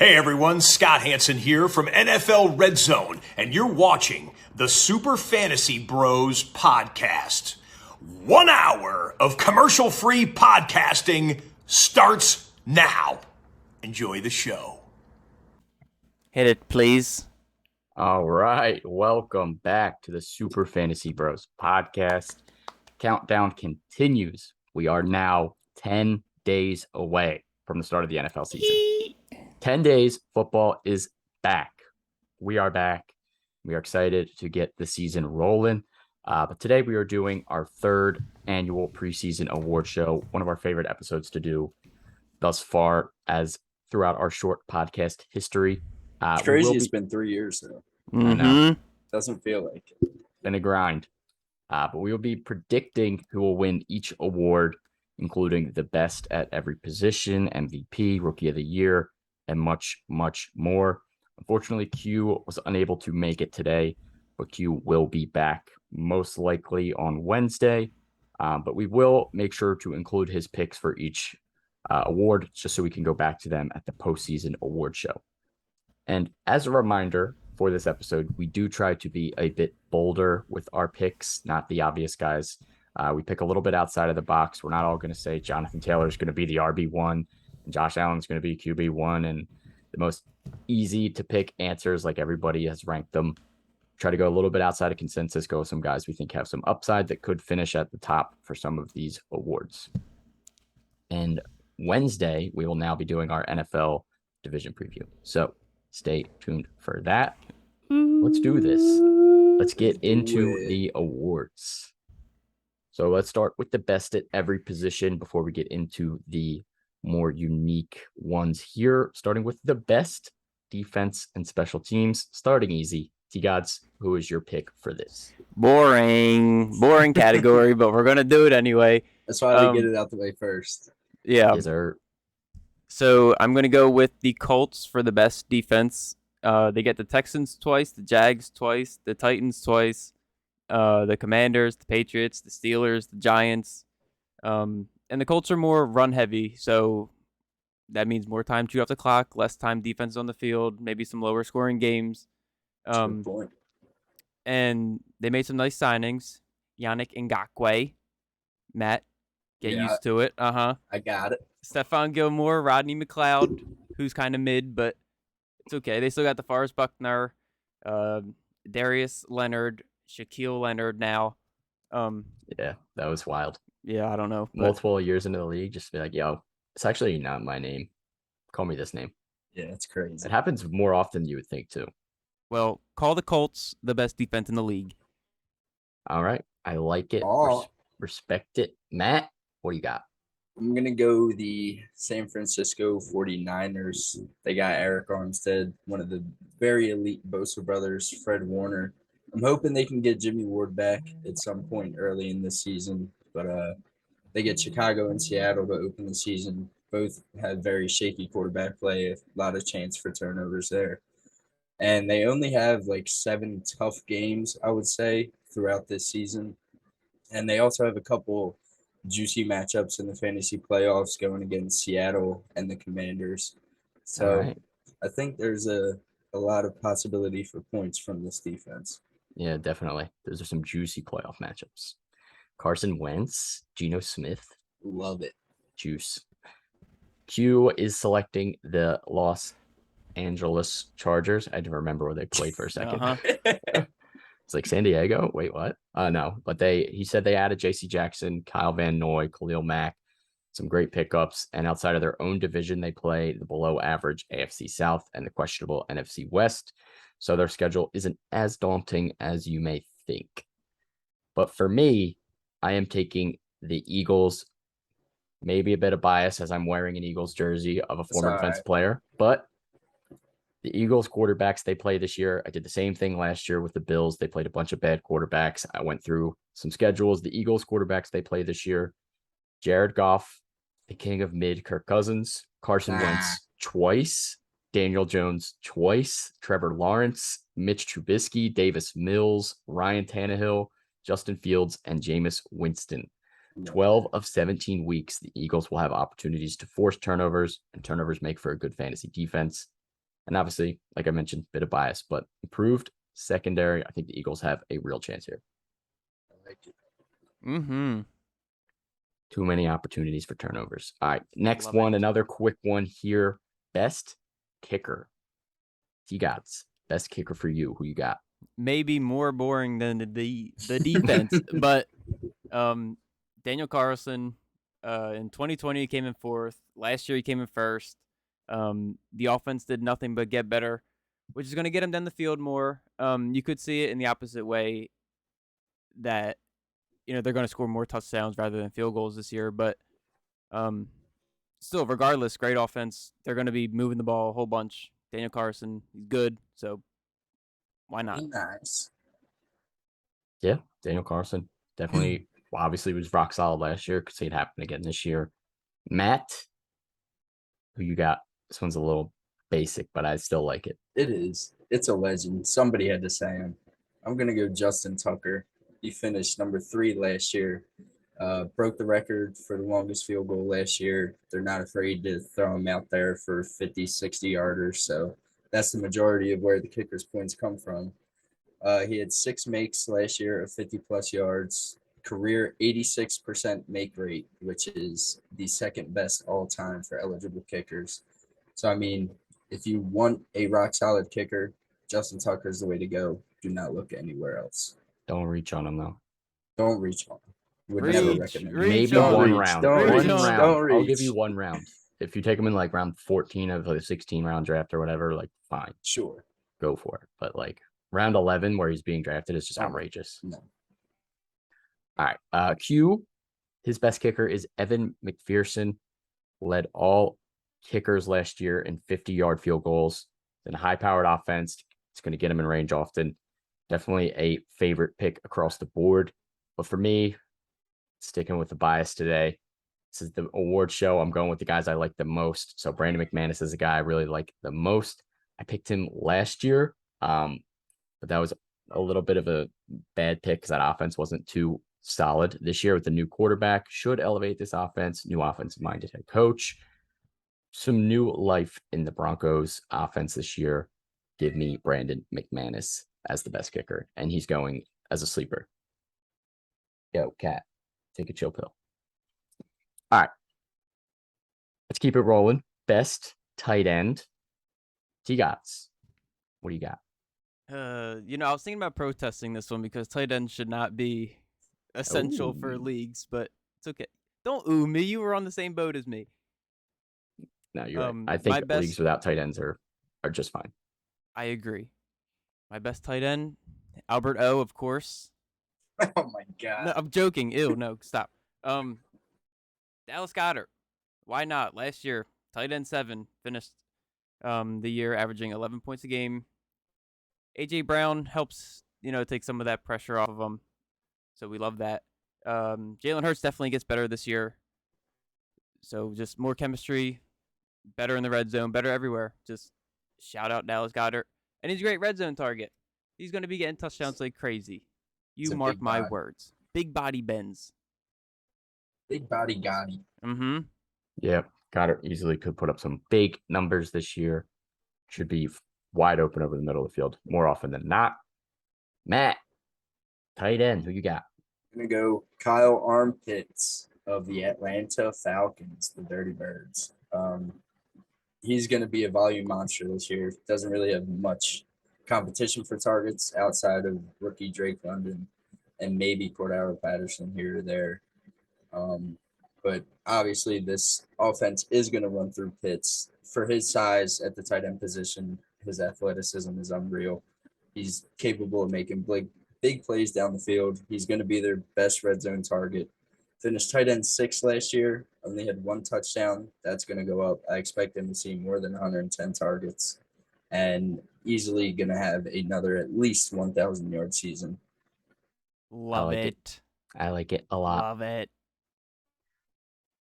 Hey everyone, Scott Hansen here from NFL Red Zone, and you're watching the Super Fantasy Bros podcast. 1 hour of commercial-free podcasting starts now. Enjoy the show. Hit it, please. All right, welcome back to the Super Fantasy Bros podcast. Countdown continues. We are now 10 days away from the start of the NFL season. 10 days, football is back. We are back. We are excited to get the season rolling. But today we are doing our third annual preseason award show, one of our favorite episodes to do thus far as throughout our short podcast history. It's crazy it's been 3 years though. I know. Doesn't feel like it. Been a grind. But we will be predicting who will win each award, including the best at every position, MVP, Rookie of the Year, and much, much more. Unfortunately, Q was unable to make it today, but Q will be back most likely on Wednesday. But we will make sure to include his picks for each award, just so we can go back to them at the postseason award show. And as a reminder for this episode, we do try to be a bit bolder with our picks, not the obvious guys. We pick a little bit outside of the box. We're not all going to say Jonathan Taylor is going to be the RB1 and Josh Allen's going to be QB1 and the most easy to pick answers like everybody has ranked them. Try to go a little bit outside of consensus, go with some guys we think have some upside that could finish at the top for some of these awards. And Wednesday, we will now be doing our NFL division preview. So stay tuned for that. Let's do this. Let's get into the awards. So let's start with the best at every position before we get into the more unique ones here, starting with the best defense and special teams. Starting easy. T-Gods, who is your pick for this? Boring category, but we're going to do it anyway. That's why we get it out the way first. Yeah. Yes, sir. So I'm going to go with the Colts for the best defense. They get the Texans twice, the Jags twice, the Titans twice, the Commanders, the Patriots, the Steelers, the Giants. And the Colts are more run heavy, so that means more time to off the clock, less time defense on the field, maybe some lower scoring games. And they made some nice signings. Yannick Ngakoue. Matt, get used to it. I got it. Stephon Gilmore, Rodney McLeod, who's kind of mid, but it's okay. They still got the Forrest Buckner, Darius Leonard, Shaquille Leonard now. Yeah, that was wild. Yeah, I don't know. Multiple years into the league, just be like, yo, it's actually not my name. Call me this name. Yeah, it's crazy. It happens more often than you would think, too. Well, call the Colts the best defense in the league. All right. I like it. Respect it. Matt, what do you got? I'm going to go the San Francisco 49ers. They got Eric Armstead, one of the very elite Bosa brothers, Fred Warner. I'm hoping they can get Jimmy Ward back at some point early in this season. But they get Chicago and Seattle to open the season. Both had very shaky quarterback play, a lot of chance for turnovers there. And they only have like 7 tough games, I would say, throughout this season. And they also have a couple juicy matchups in the fantasy playoffs going against Seattle and the Commanders. So I think there's a lot of possibility for points from this defense. Yeah, definitely. Those are some juicy playoff matchups. Carson Wentz, Geno Smith. Love it. Juice. Q is selecting the Los Angeles Chargers. I didn't remember where they played for a second. It's like San Diego. Wait, what? No, but he said they added J.C. Jackson, Kyle Van Noy, Khalil Mack, some great pickups. And outside of their own division, they play the below average AFC South and the questionable NFC West. So their schedule isn't as daunting as you may think. But for me, I am taking the Eagles. Maybe a bit of bias as I'm wearing an Eagles jersey of a former defensive player, but the Eagles quarterbacks they play this year, I did the same thing last year with the Bills. They played a bunch of bad quarterbacks. I went through some schedules. The Eagles quarterbacks they play this year, Jared Goff, the king of mid, Kirk Cousins, Carson Wentz twice, Daniel Jones twice, Trevor Lawrence, Mitch Trubisky, Davis Mills, Ryan Tannehill, Justin Fields, and Jameis Winston. 12 of 17 weeks, the Eagles will have opportunities to force turnovers, and turnovers make for a good fantasy defense. And obviously, like I mentioned, bit of bias, but improved secondary. I think the Eagles have a real chance here. I like it. Mm-hmm. Too many opportunities for turnovers. All right, next Love one, it. another quick one here. Best kicker. T-Gots, best kicker for you. Who you got? Maybe more boring than the defense, but Daniel Carlson in 2020 he came in fourth. Last year he came in first. The offense did nothing but get better, which is going to get him down the field more. You could see it in the opposite way that they're going to score more touchdowns rather than field goals this year, but still, regardless, great offense. They're going to be moving the ball a whole bunch. Daniel Carlson, he's good, so why not? Nice. Yeah, Daniel Carlson definitely. Well, obviously was rock solid last year. Could see it happen again this year. Matt, who you got? This one's a little basic, but I still like it. It is. It's a legend. Somebody had to say him. I'm gonna go Justin Tucker. He finished number 3 last year. Broke the record for the longest field goal last year. They're not afraid to throw him out there for 50, 60 yarders. So that's the majority of where the kickers' points come from. He had 6 makes last year of 50 plus yards, career 86% make rate, which is the second best all time for eligible kickers. So, I mean, if you want a rock solid kicker, Justin Tucker is the way to go. Do not look anywhere else. Don't reach on him though. Don't reach on him. Would never Reach, recommend it. reach Maybe on one him. round. Don't Reach One on him. round. Don't I'll give reach. you one round. If you take him in like round 14 of the 16 round draft or whatever, like fine, Sure. go for it. But like round 11 where he's being drafted is just outrageous. No. All right. Q, his best kicker is Evan McPherson. Led all kickers last year in 50-yard field goals. Then a high-powered offense. It's going to get him in range often. Definitely a favorite pick across the board. But for me, sticking with the bias today, this is the award show. I'm going with the guys I like the most. So Brandon McManus is a guy I really like the most. I picked him last year, but that was a little bit of a bad pick because that offense wasn't too solid this year with the new quarterback. Should elevate this offense. New offensive-minded head coach. Some new life in the Broncos offense this year. Give me Brandon McManus as the best kicker, and he's going as a sleeper. Yo, Cat, take a chill pill. All right. Let's keep it rolling. Best tight end. T-Gots. What do you got? I was thinking about protesting this one because tight end should not be essential for leagues, but it's okay. Don't ooh me. You were on the same boat as me. No, you're right. I think leagues without tight ends are just fine. I agree. My best tight end, Albert O, of course. Oh my God. No, I'm joking. Ew, no, stop. Dallas Goedert. Why not? Last year, tight end 7 finished the year averaging 11 points a game. AJ Brown helps, take some of that pressure off of him. So we love that. Jalen Hurts definitely gets better this year. So just more chemistry, better in the red zone, better everywhere. Just shout out Dallas Goedert. And he's a great red zone target. He's going to be getting touchdowns like crazy. You mark my words. Big body bends. Big body Gotti. Mm-hmm. Yeah, Goddard easily could put up some big numbers this year. Should be wide open over the middle of the field more often than not. Matt, tight end, who you got? I'm going to go Kyle Armpits of the Atlanta Falcons, the Dirty Birds. He's going to be a volume monster this year. Doesn't really have much competition for targets outside of rookie Drake London and maybe Cordero Patterson here or there. But obviously this offense is going to run through Pitts. For his size at the tight end position, his athleticism is unreal. He's capable of making big plays down the field. He's going to be their best red zone target. Finished tight end 6 last year. Only had 1 touchdown. That's going to go up. I expect him to see more than 110 targets and easily going to have another at least 1,000-yard season. Love it. I like it a lot. Love it.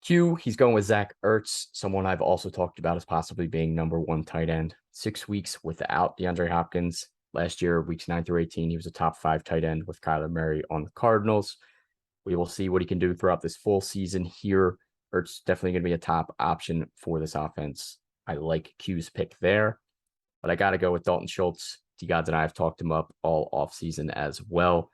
Q, he's going with Zach Ertz, someone I've also talked about as possibly being number 1 tight end. 6 weeks without DeAndre Hopkins. Last year, weeks 9 through 18, he was a top 5 tight end with Kyler Murray on the Cardinals. We will see what he can do throughout this full season here. Ertz definitely going to be a top option for this offense. I like Q's pick there. but I got to go with Dalton Schultz. T-Gods and I have talked him up all offseason as well.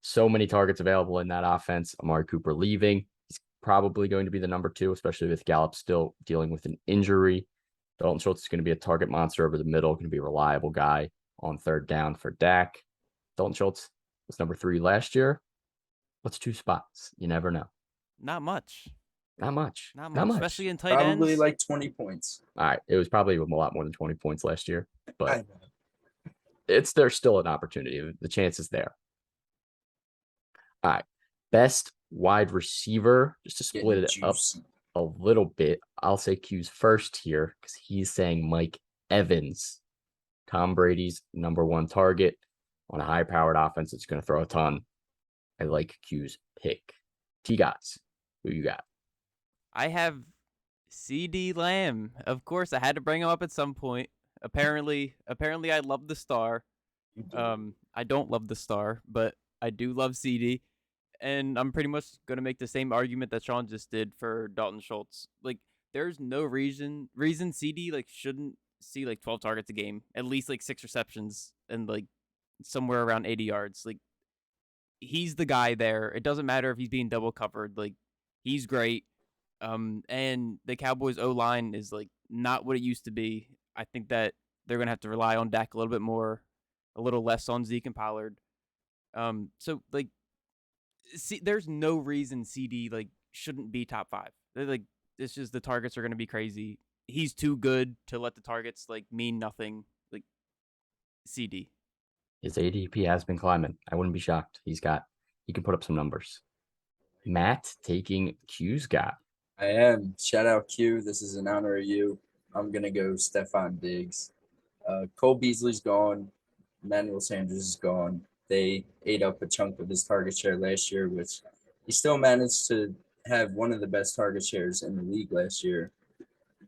So many targets available in that offense. Amari Cooper leaving. He's probably going to be the number 2, especially with Gallup still dealing with an injury. Dalton Schultz is going to be a target monster over the middle, going to be a reliable guy on third down for Dak. Dalton Schultz was number 3 last year. What's 2 spots? You never know. Not much. Not much. Especially in tight Probably ends. like 20 points. All right. It was probably a lot more than 20 points last year, I but know. there's still an opportunity. The chance is there. All right. Best wide receiver, just to split it up a little bit. I'll say Q's first here because he's saying Mike Evans, Tom Brady's number 1 target on a high-powered offense that's going to throw a ton. I like Q's pick. T-Gots, who you got? I have CD Lamb. Of course, I had to bring him up at some point. Apparently, I love the star. I don't love the star, but I do love CD. And I'm pretty much going to make the same argument that Sean just did for Dalton Schultz. Like, there's no reason CD like shouldn't see like 12 targets a game, at least like 6 receptions and like somewhere around 80 yards. Like, he's the guy there. It doesn't matter if he's being double covered. Like, he's great. And the Cowboys O-line is like not what it used to be. I think that they're going to have to rely on Dak a little bit more, a little less on Zeke and Pollard. So like, see, there's no reason CD like shouldn't be top 5. They're like, it's just the targets are going to be crazy. He's too good to let the targets like mean nothing. Like, CD. His ADP has been climbing. I wouldn't be shocked. He can put up some numbers. Matt taking Q's guy. I am. Shout out Q. This is in honor of you. I'm gonna go Stephon Diggs. Cole Beasley's gone. Emmanuel Sanders is gone. They ate up a chunk of his target share last year, which he still managed to have one of the best target shares in the league last year.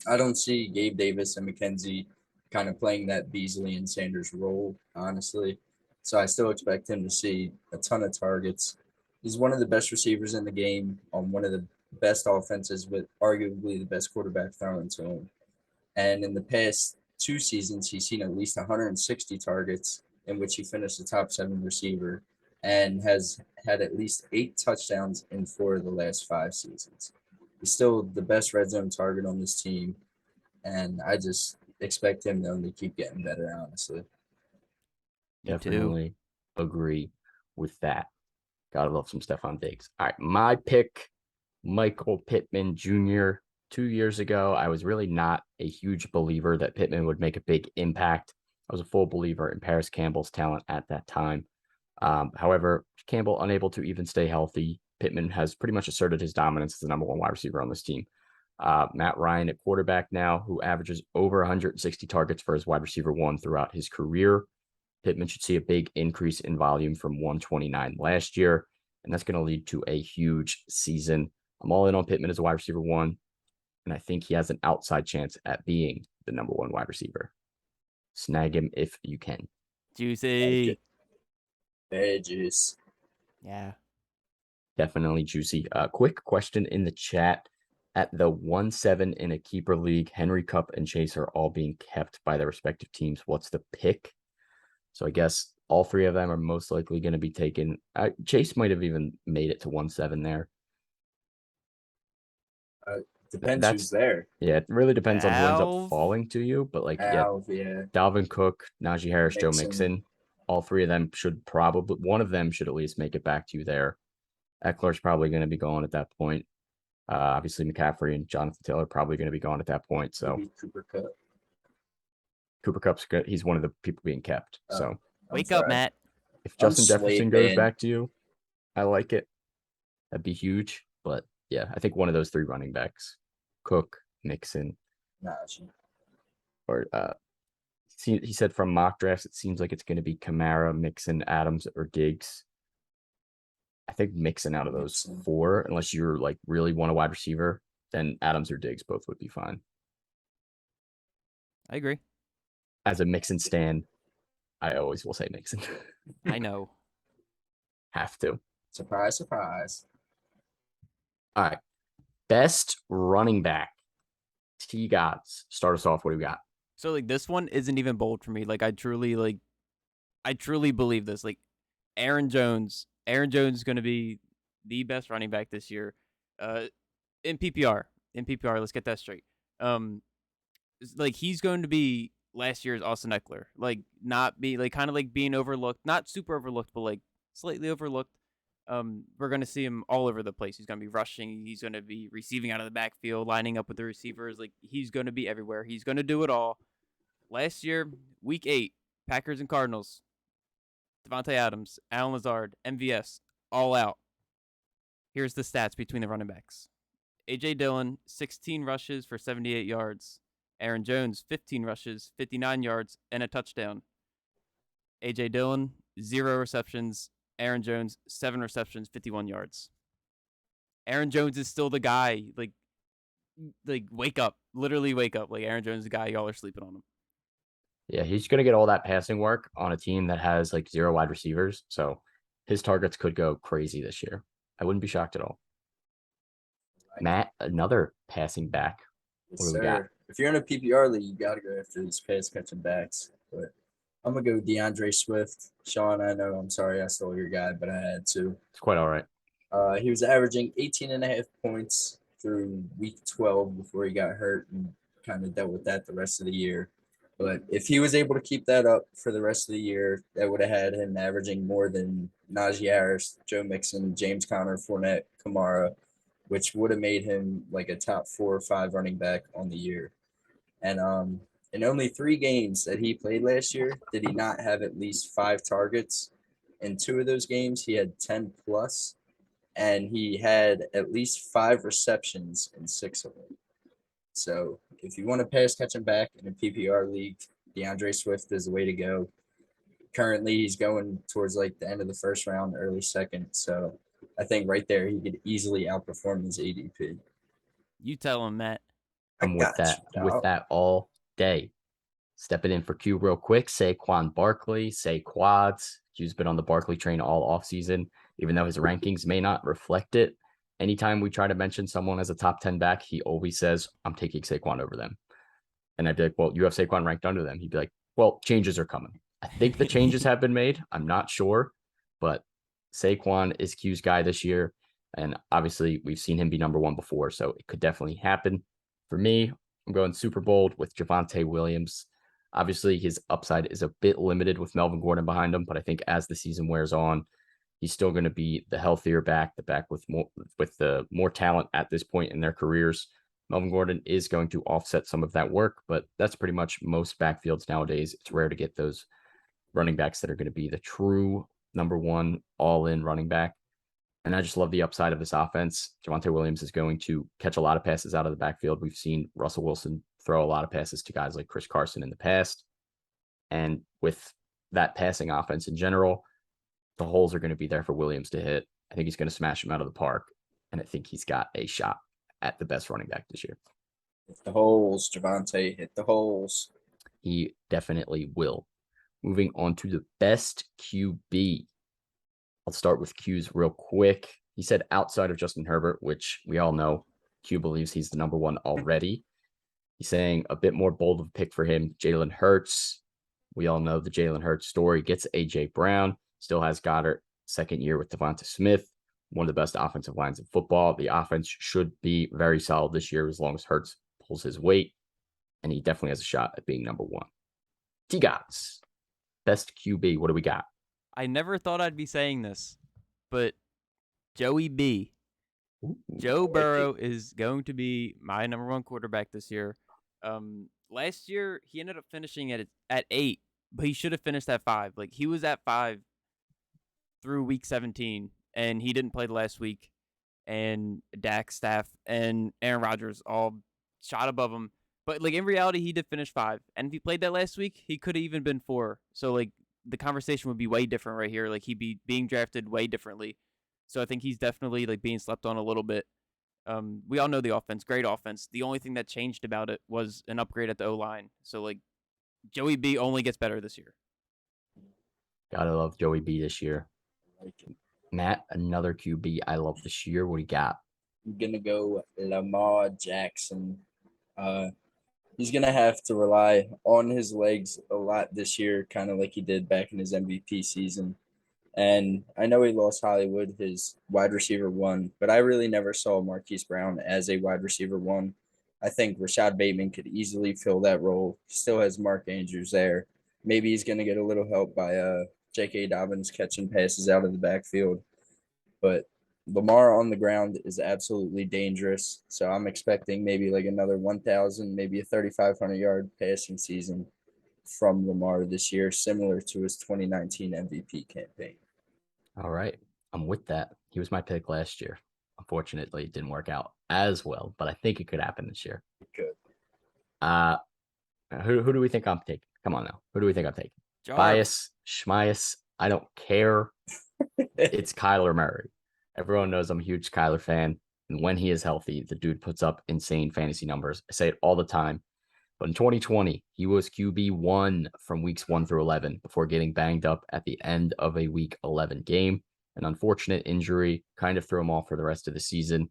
I don't see Gabe Davis and McKenzie kind of playing that Beasley and Sanders role, honestly. So I still expect him to see a ton of targets. He's one of the best receivers in the game on one of the best offenses with arguably the best quarterback throwing to him. And in the past 2 seasons, he's seen at least 160 targets in which he finished the top 7 receiver and has had at least 8 touchdowns in 4 of the last 5 seasons. He's still the best red zone target on this team, and I just expect him to only keep getting better, honestly. Definitely agree with that. Gotta love some Stephon Diggs. All right, my pick, Michael Pittman Jr. 2 years ago, I was really not a huge believer that Pittman would make a big impact. I was a full believer in Paris Campbell's talent at that time. However, Campbell unable to even stay healthy. Pittman has pretty much asserted his dominance as the number 1 wide receiver on this team. Matt Ryan at quarterback now, who averages over 160 targets for his wide receiver 1 throughout his career. Pittman should see a big increase in volume from 129 last year, and that's going to lead to a huge season. I'm all in on Pittman as a wide receiver 1, and I think he has an outside chance at being the number 1 wide receiver. Snag him if you can. Juicy. Very juice. Yeah. Definitely juicy. Quick question in the chat. At the 1-7 in a keeper league, Henry, Kupp, and Chase are all being kept by their respective teams. What's the pick? So I guess all 3 of them are most likely going to be taken. Chase might have even made it to 1-7 there. Depends who's there. Yeah, it really depends on who ends up Alv. falling to you. But like, Alv, Dalvin Cook, Najee Harris, Joe Mixon. Mixon, all 3 of them should probably, one of them should at least make it back to you there. Eckler's probably going to be gone at that point. Obviously, McCaffrey and Jonathan Taylor are probably going to be gone at that point. So Maybe Cooper Kupp. Cooper Kupp's good. He's one of the people being kept. So Wake up, Matt. if Justin Jefferson goes man. back to you, I like it. That'd be huge. But yeah, I think one of those 3 running backs, Cook, Mixon, Najee. or he said from mock drafts, it seems like it's going to be Kamara, Mixon, Adams, or Diggs. I think Mixon out of those 4, unless you're like really want a wide receiver, then Adams or Diggs both would be fine. I agree. As a Mixon stan, I always will say Mixon. I know. Have to. Surprise, surprise. All right. Best running back. T-Gods. Start us off. What do we got? So like this one isn't even bold for me. I truly believe this. Like Aaron Jones is going to be the best running back this year. Uh, in PPR, let's get that straight. Um, he's going to be last year's Austin Eckler. Not be kind of being overlooked, not super overlooked, but slightly overlooked. We're going to see him all over the place. He's going to be rushing. He's going to be receiving out of the backfield, lining up with the receivers. He's going to be everywhere. He's going to do it all. Last year, Week 8, Packers and Cardinals, Devontae Adams, Allen Lazard, MVS, all out. Here's the stats between the running backs. A.J. Dillon, 16 rushes for 78 yards. Aaron Jones, 15 rushes, 59 yards, and a touchdown. A.J. Dillon, 0 receptions. Aaron Jones, 7 receptions, 51 yards. Aaron Jones is still the guy. Wake up. Literally wake up. Aaron Jones is the guy. Y'all are sleeping on him. Yeah, he's going to get all that passing work on a team that has 0 wide receivers. So his targets could go crazy this year. I wouldn't be shocked at all. Matt, another passing back. Yes, What do we got? sir. If you're in a PPR league, you got to go after these pass catching backs. But I'm going to go DeAndre Swift. Sean, I know, I'm sorry I stole your guy, but I had to. It's quite all right. He was averaging 18.5 points through week 12 before he got hurt and kind of dealt with that the rest of the year. But if he was able to keep that up for the rest of the year, that would have had him averaging more than Najee Harris, Joe Mixon, James Conner, Fournette, Kamara, which would have made him a top 4 or 5 running back on the year. And in only 3 games that he played last year, did he not have at least 5 targets? In 2 of those games, he had 10 plus, and he had at least 5 receptions in 6 of them. So if you want to pass catching back in a PPR league, DeAndre Swift is the way to go. Currently, he's going towards the end of the first round, early second. So I think right there he could easily outperform his ADP. You tell him, Matt. I'm with that all day. Stepping in for Q real quick. Saquon Barkley, say quads. Q's been on the Barkley train all offseason, even though his rankings may not reflect it. Anytime we try to mention someone as a top 10 back, he always says, I'm taking Saquon over them. And I'd be like, well, you have Saquon ranked under them. He'd be like, well, changes are coming. I think the changes have been made. I'm not sure, but Saquon is Q's guy this year. And obviously, we've seen him be number 1 before, so it could definitely happen. For me, I'm going super bold with Javonte Williams. Obviously, his upside is a bit limited with Melvin Gordon behind him, but I think as the season wears on, he's still going to be the healthier back, the back with the more talent at this point in their careers. Melvin Gordon is going to offset some of that work, but that's pretty much most backfields nowadays. It's rare to get those running backs that are going to be the true number 1 all-in running back. And I just love the upside of this offense. Javonte Williams is going to catch a lot of passes out of the backfield. We've seen Russell Wilson throw a lot of passes to guys like Chris Carson in the past. And with that passing offense in general, the holes are going to be there for Williams to hit. I think he's going to smash him out of the park. And I think he's got a shot at the best running back this year. Hit the holes, Javonte. Hit the holes. He definitely will. Moving on to the best QB. I'll start with Q's real quick. He said outside of Justin Herbert, which we all know Q believes he's the number 1 already. He's saying a bit more bold of a pick for him, Jalen Hurts. We all know the Jalen Hurts story. Gets A.J. Brown. Still has Goddard. Second year with Devonta Smith. One of the best offensive lines in football. The offense should be very solid this year as long as Hurts pulls his weight. And he definitely has a shot at being number 1. T-Gots. Best QB. What do we got? I never thought I'd be saying this, but Joey B. Ooh, Joe Burrow is going to be my number 1 quarterback this year. Last year, he ended up finishing at 8, but he should have finished at 5. He was at 5 through week 17, and he didn't play the last week. And Dak staff and Aaron Rodgers all shot above him. But in reality, he did finish 5. And if he played that last week, he could have even been 4. So the conversation would be way different right here. He'd be being drafted way differently. So I think he's definitely being slept on a little bit. We all know the offense, great offense. The only thing that changed about it was an upgrade at the O-line. So Joey B only gets better this year. Gotta love Joey B this year. Matt, another QB I love this year. What do you got? I'm gonna go Lamar Jackson. he's going to have to rely on his legs a lot this year, kind of like he did back in his MVP season. And I know he lost Hollywood, his wide receiver one, but I really never saw Marquise Brown as a wide receiver one. I think Rashad Bateman could easily fill that role. Still has Mark Andrews there. Maybe he's going to get a little help by J.K. Dobbins catching passes out of the backfield. But Lamar on the ground is absolutely dangerous. So I'm expecting maybe like another 1,000, maybe a 3,500-yard passing season from Lamar this year, similar to his 2019 MVP campaign. All right. I'm with that. He was my pick last year. Unfortunately, it didn't work out as well, but I think it could happen this year. Good. Who do we think I'm taking? Come on now. Who do we think I'm taking? Jarv. Bias, Schmias, I don't care. It's Kyler Murray. Everyone knows I'm a huge Kyler fan. And when he is healthy, the dude puts up insane fantasy numbers. I say it all the time. But in 2020, he was QB1 from weeks 1 through 11 before getting banged up at the end of a week 11 game. An unfortunate injury kind of threw him off for the rest of the season.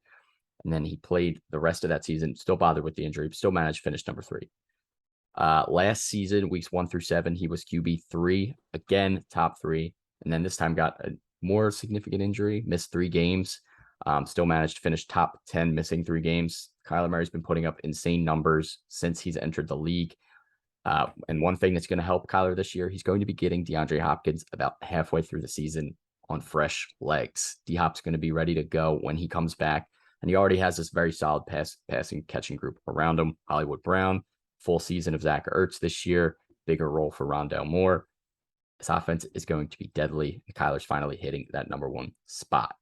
And then he played the rest of that season, still bothered with the injury, but still managed to finish number 3. Last season, weeks 1 through 7, he was QB3, again, top 3. And then this time got a more significant injury, missed 3 games, still managed to finish top 10, missing 3 games. Kyler Murray's been putting up insane numbers since he's entered the league. And one thing that's going to help Kyler this year, he's going to be getting DeAndre Hopkins about halfway through the season on fresh legs. D-Hop's going to be ready to go when he comes back. And he already has this very solid passing catching group around him. Hollywood Brown, full season of Zach Ertz this year, bigger role for Rondale Moore. This offense is going to be deadly. And Kyler's finally hitting that number 1 spot.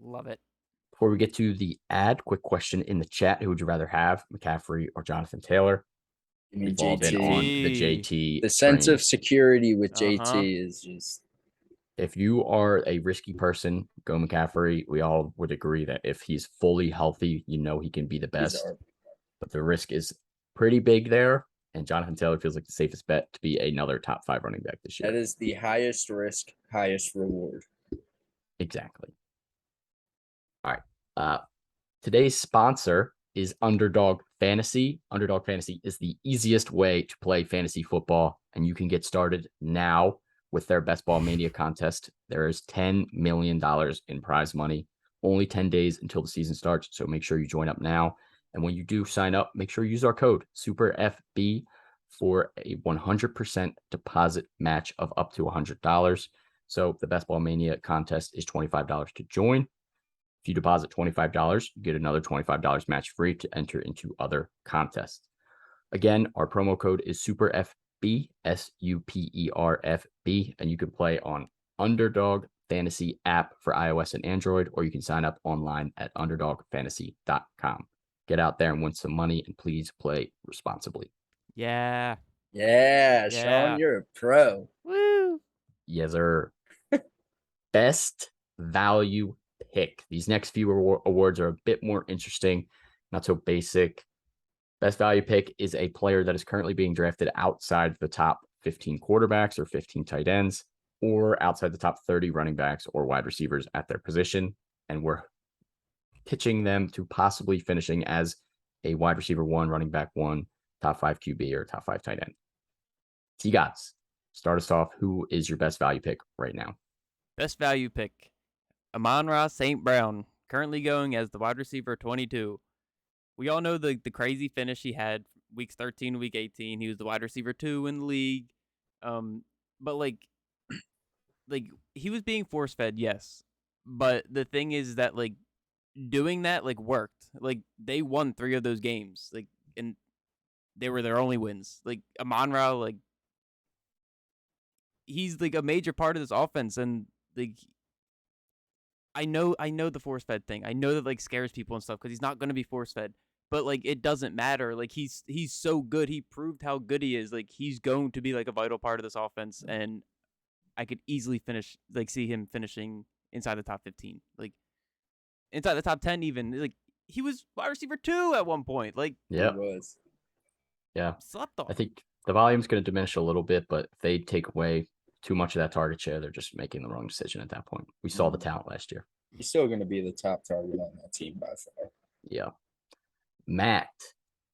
Love it. Before we get to the ad, quick question in the chat. Who would you rather have, McCaffrey or Jonathan Taylor? I mean, We've all been on the JT. The sense train. of security with Uh-huh. JT is just. If you are a risky person, go McCaffrey. We all would agree that if he's fully healthy, you know he can be the best. But the risk is pretty big there. And Jonathan Taylor feels like the safest bet to be another top 5 running back this year. That is the highest risk, highest reward. Exactly. All right. Today's sponsor is Underdog Fantasy. Underdog Fantasy is the easiest way to play fantasy football, and you can get started now with their Best Ball Mania contest. There is $10 million in prize money. Only 10 days until the season starts, so make sure you join up now. And when you do sign up, make sure you use our code SUPERFB for a 100% deposit match of up to $100. So the Best Ball Mania contest is $25 to join. If you deposit $25, you get another $25 match free to enter into other contests. Again, our promo code is SUPERFB, SUPERFB, and you can play on Underdog Fantasy app for iOS and Android, or you can sign up online at underdogfantasy.com. Get out there and win some money, and please play responsibly. Yeah. Yeah, Yeah. Sean, you're a pro. Woo. Yes, sir. Best value pick. These next few awards are a bit more interesting, not so basic. Best value pick is a player that is currently being drafted outside the top 15 quarterbacks or 15 tight ends, or outside the top 30 running backs or wide receivers at their position. And we're pitching them to possibly finishing as a wide receiver 1, running back 1, top 5 QB, or top 5 tight end. T-Gods, start us off. Who is your best value pick right now? Best value pick. Amon-Ra St. Brown, currently going as the wide receiver 22. We all know the crazy finish he had weeks 13 to week 18. He was the wide receiver 2 in the league. But like he was being force fed, yes. But the thing is that like doing that like worked. Like they won 3 of those games. Like, and they were their only wins. Like Amon-Ra, like he's like a major part of this offense, and like I know the force fed thing. I know that like scares people and stuff because he's not going to be force fed. But like it doesn't matter. Like he's so good. He proved how good he is. Like he's going to be like a vital part of this offense, and I could easily see him finishing inside the top 15, like inside the top 10 even. Like he was wide receiver 2 at one point. Like Yeah, He was. yeah. slept on. I think the volume's going to diminish a little bit, but if they take away too much of that target share, they're just making the wrong decision at that point. We saw the talent last year. He's still going to be the top target on that team by far. Yeah. Matt,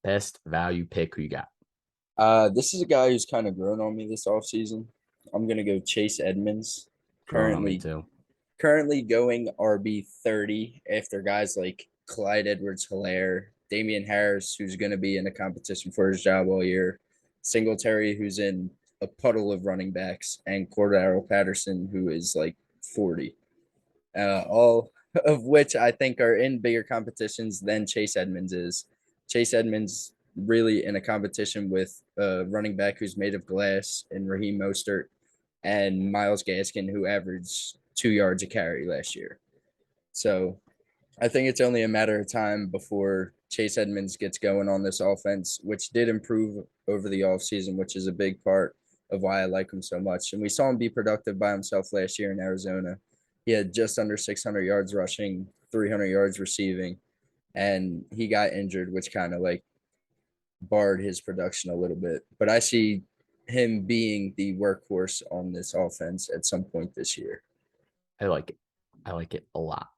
best value pick. Who you got? This is a guy who's kind of grown on me this offseason. I'm gonna go Chase Edmonds. Growing on me Currently too. currently going RB 30 after guys like Clyde Edwards-Helaire, Damian Harris, who's gonna be in a competition for his job all year, Singletary, who's in a puddle of running backs, and Cordero Patterson, who is like 40. All of which I think are in bigger competitions than Chase Edmonds is. Chase Edmonds really in a competition with a running back who's made of glass and Raheem Mostert and Miles Gaskin, who averaged 2 yards a carry last year. So I think it's only a matter of time before Chase Edmonds gets going on this offense, which did improve over the offseason, which is a big part of why I like him so much. And we saw him be productive by himself last year in Arizona. He had just under 600 yards rushing, 300 yards receiving, and he got injured, which kind of like barred his production a little bit. But I see him being the workhorse on this offense at some point this year. I like it. I like it a lot.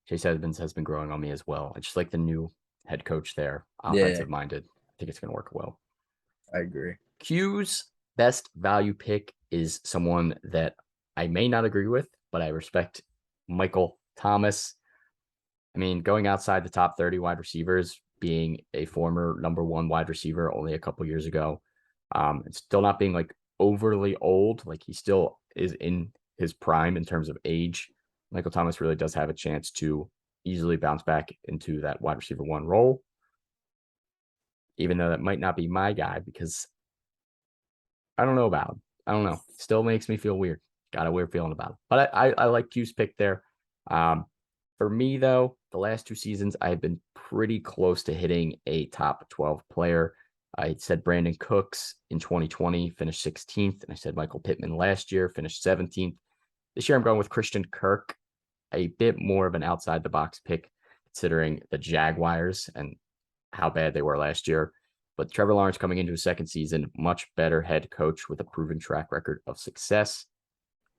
Chase Edmonds has been growing on me as well. I just like the new head coach there, offensive minded. I think it's going to work well. I agree. Q's best value pick is someone that I may not agree with, but I respect. Michael Thomas. I mean, going outside the top 30 wide receivers, being a former number one wide receiver only a couple years ago, and still not being like overly old. Like he still is in his prime in terms of age. Michael Thomas really does have a chance to easily bounce back into that wide receiver one role, even though that might not be my guy because I don't know about him. I don't know. Still makes me feel weird. Got a weird feeling about him. But I like Q's pick there. For me, though, the last 2 seasons, I've been pretty close to hitting a top 12 player. I said Brandon Cooks in 2020 finished 16th, and I said Michael Pittman last year finished 17th. This year, I'm going with Christian Kirk, a bit more of an outside the box pick, considering the Jaguars and how bad they were last year. But Trevor Lawrence coming into his second season, much better head coach with a proven track record of success.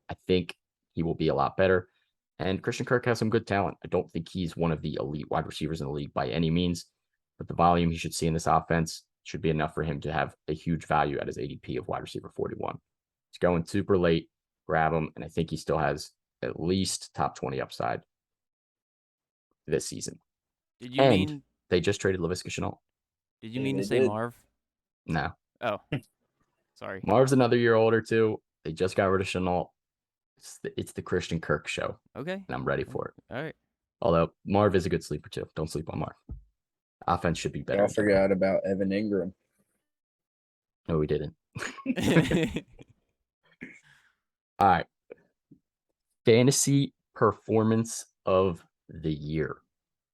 I think he will be a lot better. And Christian Kirk has some good talent. I don't think he's one of the elite wide receivers in the league by any means, but the volume he should see in this offense should be enough for him to have a huge value at his ADP of wide receiver 41. He's going super late, grab him, and I think he still has at least top 20 upside this season. Did you and mean? They just traded Laviska Shenault. Did you Yeah, mean to they say did. Marv? No. Oh, sorry. Marv's another year older too. They just got rid of Shenault. It's the Christian Kirk show, Okay. and I'm ready for it. All right. Although Marv is a good sleeper too. Don't sleep on Marv. Offense should be better. Y'all forgot about Evan Ingram. No, we didn't. All right. Fantasy performance of the year.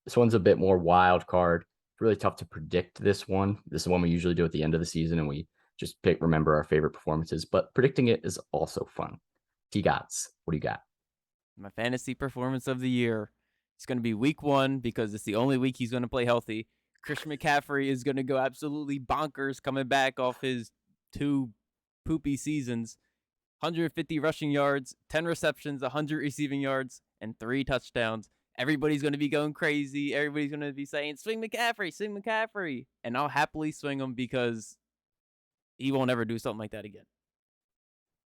This one's a bit more wild card. It's really tough to predict this one. This is one we usually do at the end of the season, and we just remember our favorite performances, but predicting it is also fun. T-Gots, what do you got? My fantasy performance of the year. It's going to be week 1 because it's the only week he's going to play healthy. Christian McCaffrey is going to go absolutely bonkers coming back off his 2 poopy seasons. 150 rushing yards, 10 receptions, 100 receiving yards, and 3 touchdowns. Everybody's going to be going crazy. Everybody's going to be saying, swing McCaffrey, swing McCaffrey. And I'll happily swing him because he won't ever do something like that again.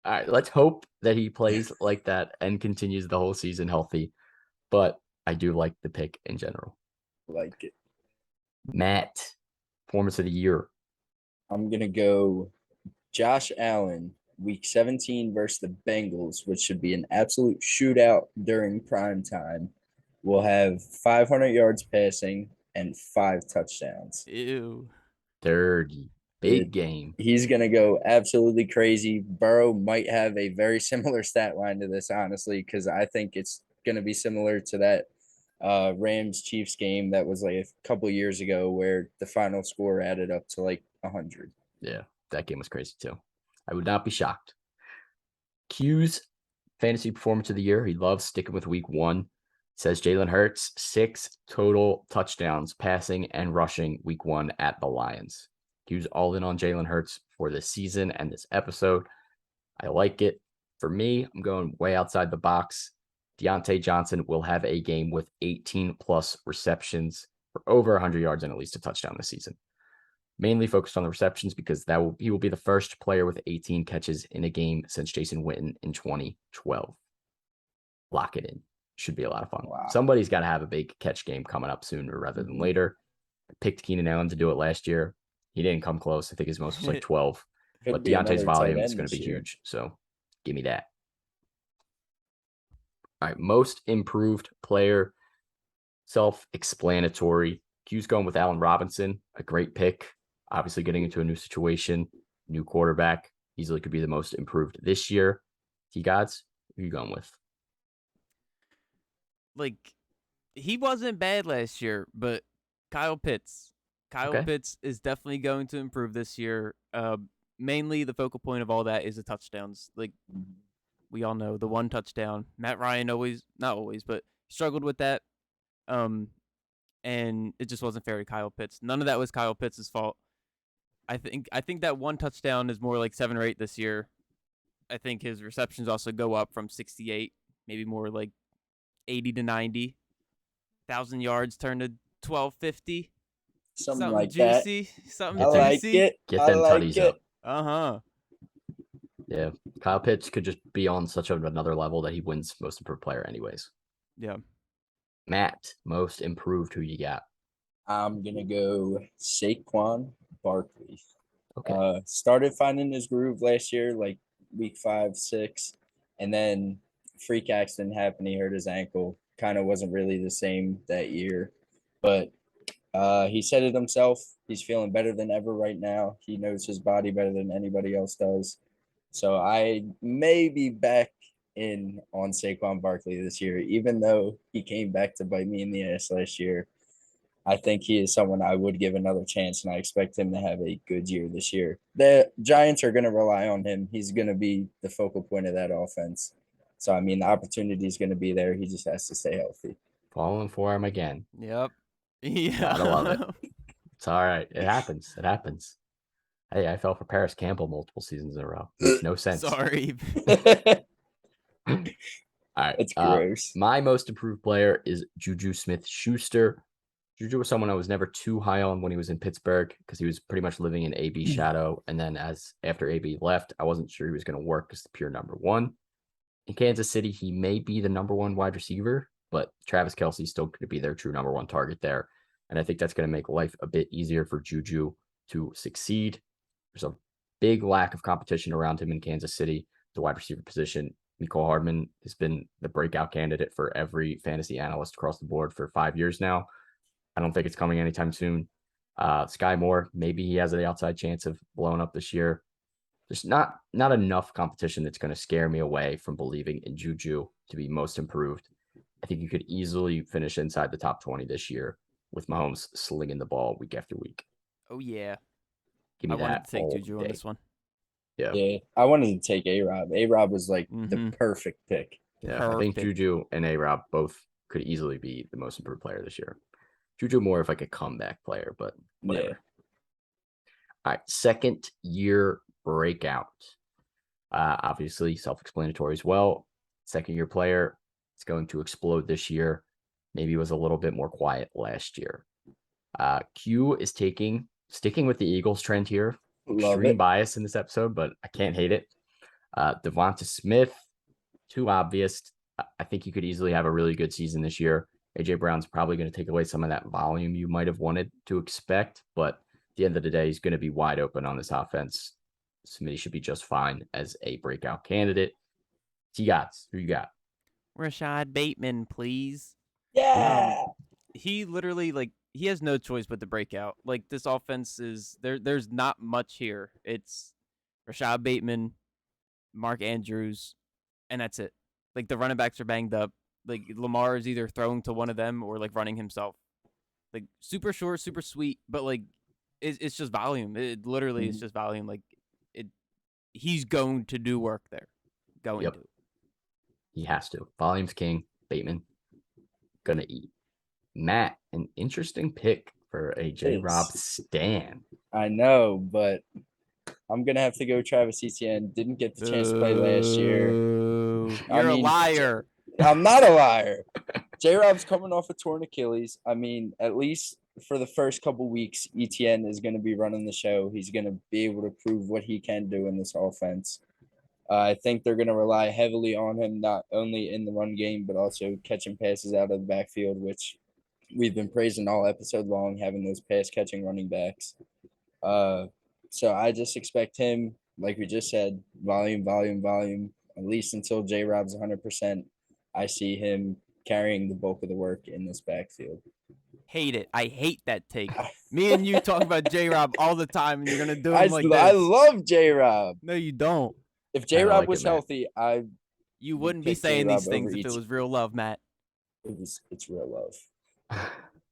All right, let's hope that he plays like that and continues the whole season healthy. But I do like the pick in general. Like it. Matt, performance of the year. I'm going to go Josh Allen, week 17 versus the Bengals, which should be an absolute shootout during prime time. Will have 500 yards passing and 5 touchdowns. Ew. Dirty. Big game. He's going to go absolutely crazy. Burrow might have a very similar stat line to this, honestly, because I think it's going to be similar to that Rams-Chiefs game that was like a couple years ago where the final score added up to like 100. Yeah, that game was crazy too. I would not be shocked. Q's fantasy performance of the year. He loves sticking with week 1. Says Jalen Hurts, 6 total touchdowns, passing and rushing week 1 at the Lions. Q's all in on Jalen Hurts for this season and this episode. I like it. For me, I'm going way outside the box. Deontay Johnson will have a game with 18 plus receptions for over 100 yards and at least a touchdown this season. mainly focused on the receptions because he will be the first player with 18 catches in a game since Jason Witten in 2012. Lock it in. Should be a lot of fun. Wow. Somebody's got to have a big catch game coming up sooner rather than later. I picked Keenan Allen to do it last year. He didn't come close. I think his most was like 12. But Deontay's volume is going to be huge. So give me that. All right. Most improved player. Self-explanatory. Q's going with Allen Robinson. A great pick. Obviously getting into a new situation. New quarterback. Easily could be the most improved this year. T-Gods, who are you going with? Like, he wasn't bad last year, but Kyle Pitts. Pitts is definitely going to improve this year. Mainly the focal point of all that is the touchdowns. Like, we all know the one touchdown. Matt Ryan not always, but struggled with that. And it just wasn't fair to Kyle Pitts. None of that was Kyle Pitts' fault. I think that one touchdown is more like 7 or 8 this year. I think his receptions also go up from 68, maybe more like 80 to 90. 1,000 yards turned to 1,250. Something like juicy. that. Something I like juicy. it. Get them tutties up. Uh-huh. Yeah. Kyle Pitts could just be on such another level that he wins most improved player anyways. Yeah. Matt, most improved, who you got? I'm going to go Saquon Barkley. Okay. Started finding his groove last year, like week 5, 6. And then freak accident happened. He hurt his ankle. Kind of wasn't really the same that year. But he said it himself. He's feeling better than ever right now. He knows his body better than anybody else does. So I may be back in on Saquon Barkley this year, even though he came back to bite me in the ass last year. I think he is someone I would give another chance, and I expect him to have a good year this year. The Giants are going to rely on him. He's going to be the focal point of that offense. So, I mean, the opportunity is going to be there. He just has to stay healthy. Falling for him again. Yep. Yeah. Gotta love it. It's all right. It happens. It happens. Hey, I fell for Paris Campbell multiple seasons in a row. Makes no sense. Sorry. All right. It's gross. My most improved player is Juju Smith-Schuster. Juju was someone I was never too high on when he was in Pittsburgh because he was pretty much living in AB's shadow. And then after AB left, I wasn't sure he was going to work as the pure number one. In Kansas City, he may be the number one wide receiver, but Travis Kelce still going to be their true number one target there. And I think that's going to make life a bit easier for Juju to succeed. There's a big lack of competition around him in Kansas City, the wide receiver position. Mecole Hardman has been the breakout candidate for every fantasy analyst across the board for 5 years now. I don't think it's coming anytime soon. Sky Moore, maybe he has the outside chance of blowing up this year. There's not enough competition that's going to scare me away from believing in Juju to be most improved. I think you could easily finish inside the top 20 this year with Mahomes slinging the ball week after week. Oh, yeah. Give me I wanted that to take all Juju on day. this one. Yeah, I wanted to take A-Rob. A-Rob was like the perfect pick. Yeah, I think Juju and A-Rob both could easily be the most improved player this year. Juju more of like a comeback player, but whatever. Yeah. All right, second year breakout. Obviously self-explanatory as well. Second year player is going to explode this year. Maybe was a little bit more quiet last year. Q is sticking with the Eagles trend here. Extreme bias in this episode, but I can't hate it. Devonta Smith, too obvious. I think you could easily have a really good season this year. AJ Brown's probably going to take away some of that volume you might have wanted to expect, but at the end of the day, he's going to be wide open on this offense. Smitty should be just fine as a breakout candidate. T-Gots, who you got? Rashad Bateman, please. Yeah. He literally, he has no choice but to break out. Like, this offense is there's not much here. It's Rashad Bateman, Mark Andrews, and that's it. Like, the running backs are banged up. Like, Lamar is either throwing to one of them or running himself. Like, super short, super sweet, but it's just volume. It literally is just volume. He's going to do work there. To. He has to. Volume's king. Bateman gonna eat. Matt, an interesting pick for a J-Rob stan. I know, but I'm going to have to go Travis Etienne. Didn't get the chance to play last year. You're a liar. I'm not a liar. J-Rob's coming off a torn Achilles. I mean, at least for the first couple weeks, ETN is going to be running the show. He's going to be able to prove what he can do in this offense. I think they're going to rely heavily on him, not only in the run game, but also catching passes out of the backfield, which we've been praising all episode long, having those pass catching running backs. So I just expect him, like we just said, volume, at least until J Rob's 100%. I see him carrying the bulk of the work in this backfield. Hate it. I hate that take. Me and you talk about J Rob all the time, and you're gonna do him like this. I love J Rob. No, you don't. If J Rob was healthy, you wouldn't be saying these things if it was real love, Matt. It's real love.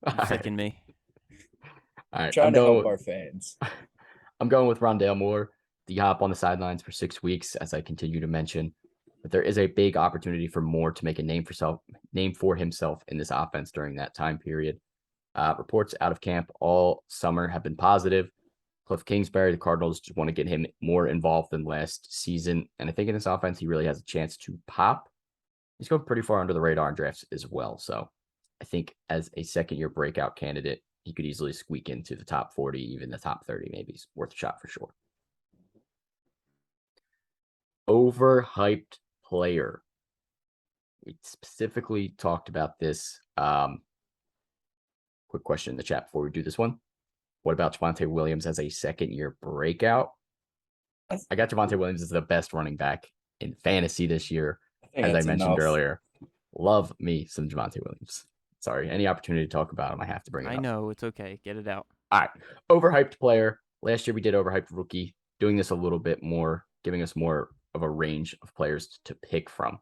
You're sicking me. All right, trying to help our fans. I'm going with Rondale Moore, D-Hop on the sidelines for 6 weeks, as I continue to mention. But there is a big opportunity for Moore to make a name for himself in this offense during that time period. Reports out of camp all summer have been positive. Cliff Kingsbury, the Cardinals just want to get him more involved than last season. And I think in this offense, he really has a chance to pop. He's going pretty far under the radar in drafts as well. So I think as a second-year breakout candidate, he could easily squeak into the top 40, even the top 30, maybe. He's worth a shot for sure. Overhyped player. We specifically talked about this. Quick question in the chat before we do this one. What about Javonte Williams as a second-year breakout? I got Javonte Williams as the best running back in fantasy this year, as I mentioned earlier. Love me some Javonte Williams. Sorry, any opportunity to talk about him, I have to bring it up. I know, it's okay. Get it out. All right. Overhyped player. Last year we did overhyped rookie. Doing this a little bit more, giving us more of a range of players to pick from.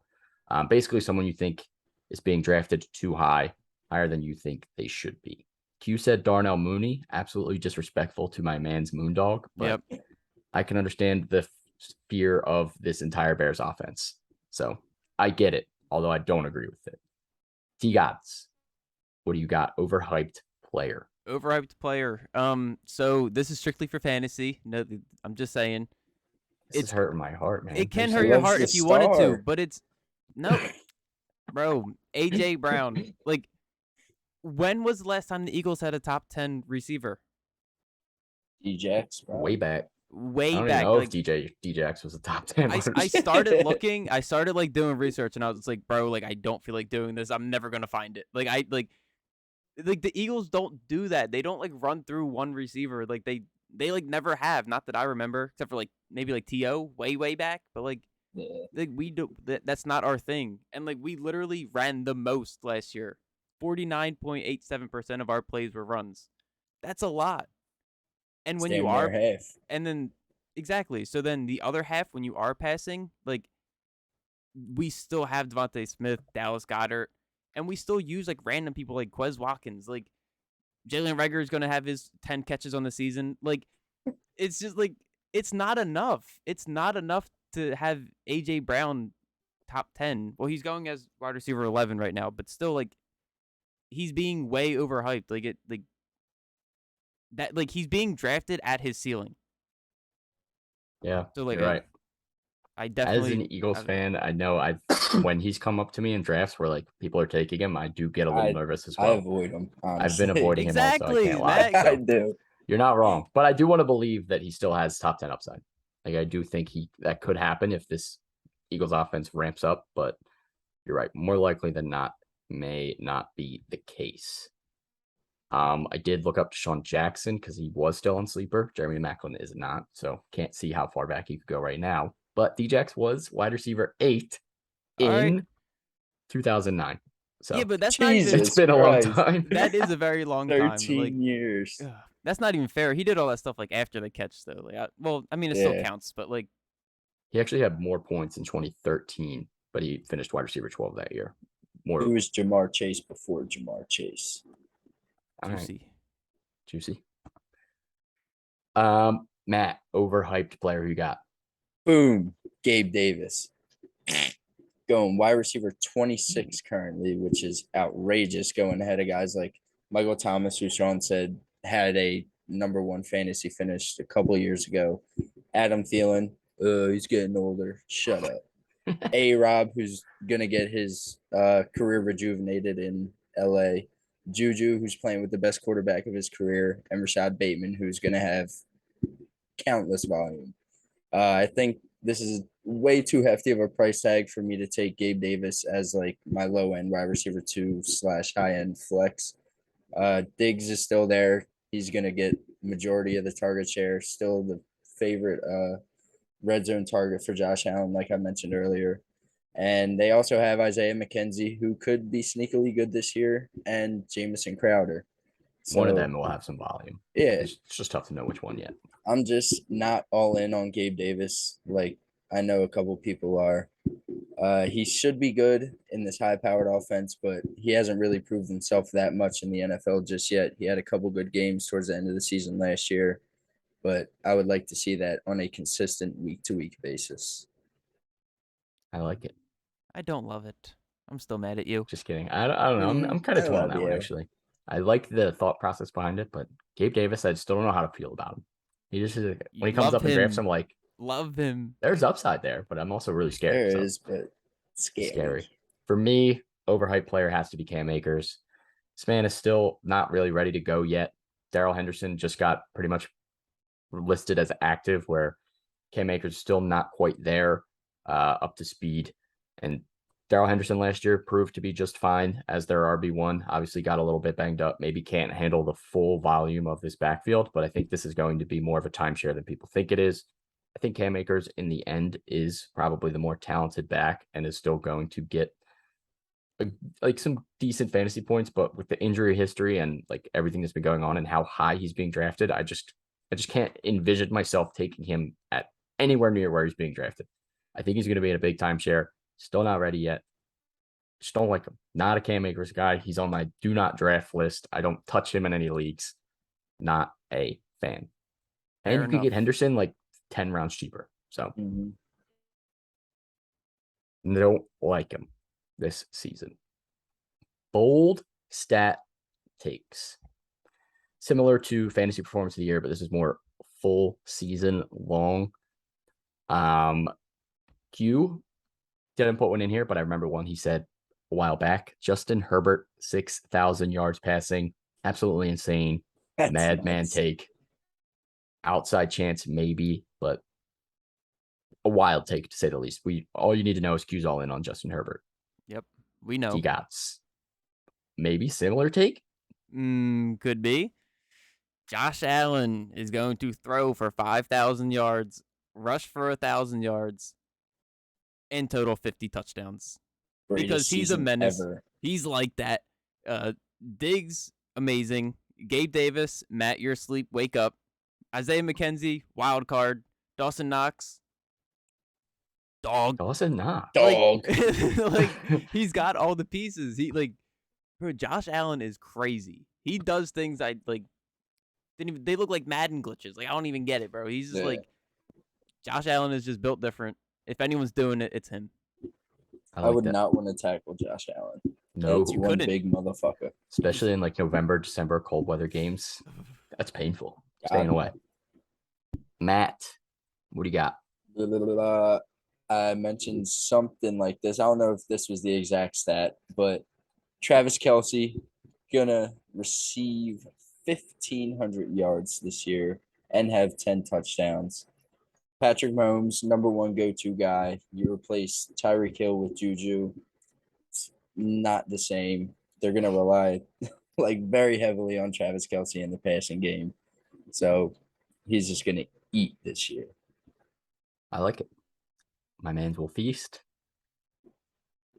Basically, someone you think is being drafted too high, higher than you think they should be. Q said Darnell Mooney, absolutely disrespectful to my man's Moondog, but I can understand the fear of this entire Bears offense. So I get it, although I don't agree with it. T-Gods, what do you got? Overhyped player. Overhyped player. So this is strictly for fantasy. No, I'm just saying. It's hurting my heart, man. It can hurt your heart if you wanted to, but it's no, bro. AJ Brown. Like, when was the last time the Eagles had a top 10 receiver? D-Jax, bro. Way back. I don't even know if D-Jax was a top 10. I started looking. I started like doing research, and I was like, bro, like I don't feel like doing this. I'm never gonna find it. Like the Eagles don't do that. They don't like run through one receiver. Like they like never have. Not that I remember, except for like maybe like T.O. way back. But like we do. That's not our thing. And like we literally ran the most last year. 49.87% of our plays were runs. That's a lot. And when you are half. And then exactly. So then the other half, when you are passing, like we still have Devontae Smith, Dallas Goedert, and we still use like random people like Quez Watkins. Like Jalen Reagor is going to have his 10 catches on the season. Like it's just like it's not enough. It's not enough to have AJ Brown top 10. Well, he's going as wide receiver 11 right now, but still like he's being way overhyped. Like he's being drafted at his ceiling. Yeah, so like you're right. I definitely, as an Eagles fan, I know when he's come up to me in drafts where like people are taking him, I do get a little nervous as well. I avoid him. Honestly. I've been avoiding him also. I can't lie. I do. You're not wrong, but I do want to believe that he still has top 10 upside. Like I do think that could happen if this Eagles offense ramps up, but you're right. More likely than not, may not be the case. I did look up Deshaun Jackson because he was still on sleeper. Jeremy Maclin is not, so can't see how far back he could go right now. But D-Jax was wide receiver 8 in 2009. So yeah, but that's not even. It's been a long time. That is a very long time. 13 years. That's not even fair. He did all that stuff like after the catch, though. Like, it still counts, but like he actually had more points in 2013, but he finished wide receiver 12 that year. He was Jamar Chase before Jamar Chase. Juicy. Matt, overhyped player you got? Boom. Gabe Davis. Going wide receiver 26 currently, which is outrageous, going ahead of guys like Michael Thomas, who Sean said had a number 1 fantasy finish a couple of years ago. Adam Thielen, he's getting older. Shut up. A-Rob, who's going to get his career rejuvenated in L.A. Juju, who's playing with the best quarterback of his career, and Rashad Bateman, who's going to have countless volume. I think this is way too hefty of a price tag for me to take Gabe Davis as like my low end wide receiver 2/high end flex. Diggs is still there. He's gonna get majority of the target share. Still the favorite red zone target for Josh Allen, like I mentioned earlier. And they also have Isaiah McKenzie, who could be sneakily good this year, and Jamison Crowder. So, One of them will have some volume. Yeah, It's just tough to know which one yet. I'm just not all in on Gabe Davis. Like I know a couple people are. He should be good in this high-powered offense, but he hasn't really proved himself that much in the NFL just yet. He had a couple good games towards the end of the season last year, but I would like to see that on a consistent week-to-week basis. I like it. I don't love it. I'm still mad at you. Just kidding. I don't know. I'm kind of I torn on love that one, you. actually. I like the thought process behind it, but Gabe Davis, I still don't know how to feel about him. He just is, when he comes Love up in drafts, him. I'm like, Love him. there's upside there, but I'm also really scared. There So is, but scary. For me, overhyped player has to be Cam Akers. This man is still not really ready to go yet. Darrell Henderson just got pretty much listed as active, where Cam Akers is still not quite there, up to speed. And Darrell Henderson last year proved to be just fine as their RB1. Obviously got a little bit banged up, maybe can't handle the full volume of this backfield, but I think this is going to be more of a timeshare than people think it is. I think Cam Akers in the end is probably the more talented back and is still going to get like some decent fantasy points, but with the injury history and like everything that's been going on and how high he's being drafted, I just can't envision myself taking him at anywhere near where he's being drafted. I think he's going to be in a big timeshare. Still not ready yet. Just don't like him. Not a Cam Akers guy. He's on my do not draft list. I don't touch him in any leagues. Not a fan. And Fair you could enough. get Henderson like 10 rounds cheaper. So don't like him this season. Bold stat takes. Similar to fantasy performance of the year, but this is more full season long. Q didn't put one in here, but I remember one he said a while back. Justin Herbert, 6,000 yards passing. Absolutely insane. That's Madman nuts. take. Outside chance, maybe, but a wild take to say the least. All you need to know is Q's all in on Justin Herbert. Yep. We know. He got maybe similar take. Could be. Josh Allen is going to throw for 5,000 yards, rush for 1,000 yards, and total 50 touchdowns. Because he's a menace. Ever. He's like that. Diggs, amazing. Gabe Davis, Matt, you're asleep. Wake up. Isaiah McKenzie, wild card. Dawson Knox, dog. Dawson Knox. Dog. Like he's got all the pieces. Bro, Josh Allen is crazy. He does things I like. They look like Madden glitches. Like I don't even get it, bro. He's just like Josh Allen is just built different. If anyone's doing it, it's him. I would not want to tackle Josh Allen. No, That's one big motherfucker. Especially in like November, December, cold weather games. That's painful. Staying away. Matt, what do you got? I mentioned something like this. I don't know if this was the exact stat, but Travis Kelce gonna receive 1,500 yards this year and have 10 touchdowns. Patrick Mahomes, number one go-to guy. You replace Tyreek Hill with Juju. It's not the same. They're gonna rely like very heavily on Travis Kelce in the passing game. So he's just gonna eat this year. I like it. My mans will feast.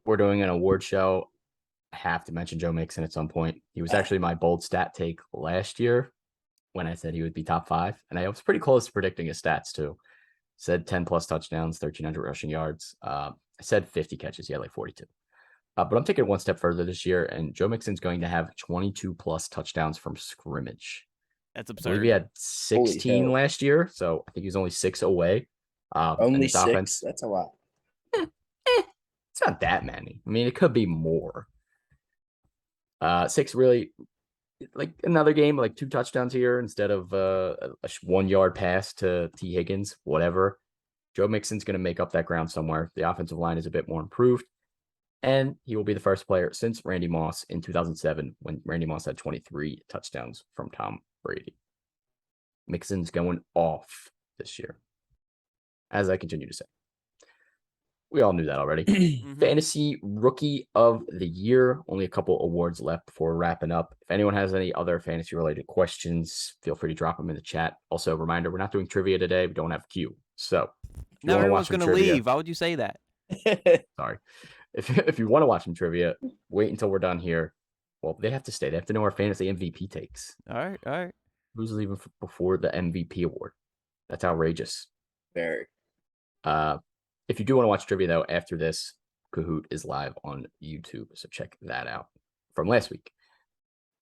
We're doing an award show. I have to mention Joe Mixon at some point. He was actually my bold stat take last year when I said he would be top 5. And I was pretty close to predicting his stats too. Said 10 plus touchdowns, 1,300 rushing yards. I said 50 catches. He had like 42. But I'm taking it one step further this year, and Joe Mixon's going to have 22 plus touchdowns from scrimmage. That's I absurd. believe he had 16 last year, so I think he's only 6 away. Only 6? Offense, that's a lot. It's not that many. I mean, it could be more. 6 really, like another game, like 2 touchdowns here instead of a 1-yard pass to T. Higgins, whatever. Joe Mixon's going to make up that ground somewhere. The offensive line is a bit more improved. And he will be the first player since Randy Moss in 2007 when Randy Moss had 23 touchdowns from Tom Brady. Mixon's going off this year, as I continue to say. We all knew that already. Fantasy Rookie of the Year. Only a couple awards left before wrapping up. If anyone has any other fantasy-related questions, feel free to drop them in the chat. Also, reminder, we're not doing trivia today. We don't have Q. So, if you Now want to watch everyone's some going to trivia, leave. Why would you say that? sorry. If you want to watch some trivia, wait until we're done here. Well, they have to stay. They have to know our fantasy MVP takes. All right. Who's leaving before the MVP award? That's outrageous. Very. If you do want to watch trivia, though, after this, Kahoot is live on YouTube, so check that out from last week.